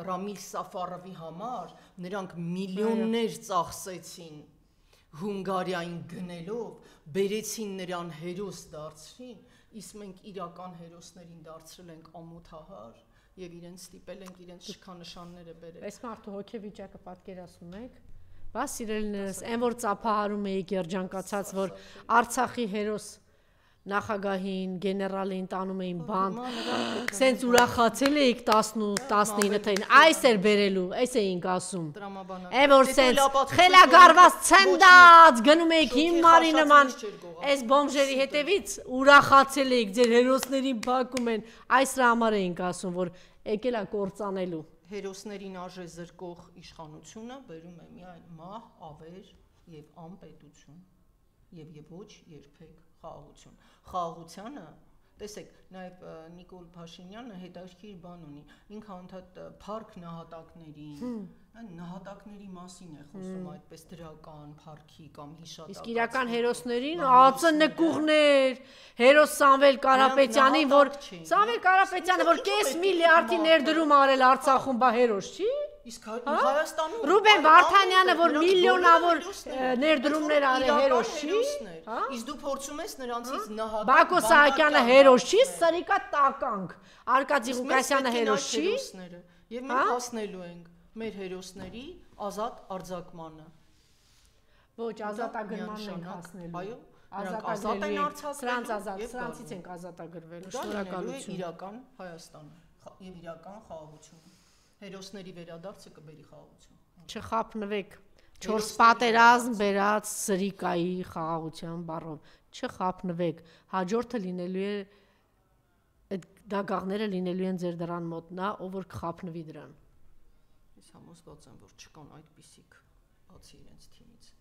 Ռամիլ Սաֆարովի համար, նրանք միլիոններ ծախսեցին Հունգարիային գնելով, բերեցին նրան հերոս դարձրին, իսկ մենք իրական հերոսներին դարձրել ենք ամոթահար եւ իրենց ստիպել ենք իրենց շքանշանները բերել։ Այս մարդու հոգեվիճակը պատկերացնում եք Բա սիրելիներս, այն որ ծափահարում էիք երջանկացած, որ Արցախի հերոս նախագահին, գեներալին տանում էին բան, սենց ուրախացել էիք 18-19-ին, այս էր բերելու, այս էինք ասում, է որ սենց խելագարված ցնդած գնում էիք հիմարի նման, այս բոմժերի հետևից ուրախացել էիք, ձեր հերոսներին փակում են, այս համար էինք ասում, որ եկել է կործանելու Հերոսներին արժեզրկող իշխանությունը բերում է միայն մահ, ավեր եւ անպետություն եւ ոչ երբեք խաղաղություն։ Խաղաղությանը, տեսեք, նաեւ Նիկոլ Փաշինյանը հետաքրքիր բան ունի։ Ինքը անդադ փառք նահատակներին, նահատակների մասին է խոսում, այդպես դրական փառքի կամ հիշատակի։ Իսկ իրական հերոսներին ԱԾ նկուղներ, հերոս Սամվել Կարապետյանին, որ Սամվել Կարապետյանը, որ կես միլիարդի ներդրում արել Արցախում, բա հերոս չի։ Իսկ Հայաստանում Ռուբեն Վարդանյանը, որ միլիոնավոր ներդրումներ արել հերոս չի։ Իսկ դու փորձում ես նրանցից նահատակ Բակո Սահակյանը հերոս չի, Սրիկա տականք։ Արկադի Ղուկասյանը հերոս չի։ Եվ մենք հասնելու ենք մեր հերոսների ազատ արձակմանը։ Ոչ, ազատագրմանն ենք հասնելու։ Այո, նրանք ազատ են արձակվել, սրանցից ենք ազատագրվելու։ Շնորհակալություն։ Իրական Հայաստանը եւ իրական խաղաղությունը։ Հերոսների վերադարձը կբերի խաղաղություն։ Չխափնվեք 4 պատերազմ բերած Սրիկայի խաղաղության բառով։ Չխափնվեք։ Հաջորդը լինելու է այդ դագաղները լինելու են ձեր դրան մոտ, նա ով որ կխափնվի դրան։ Ես համոզված եմ, որ չկան այդպիսիք բացի իրենց թիմից։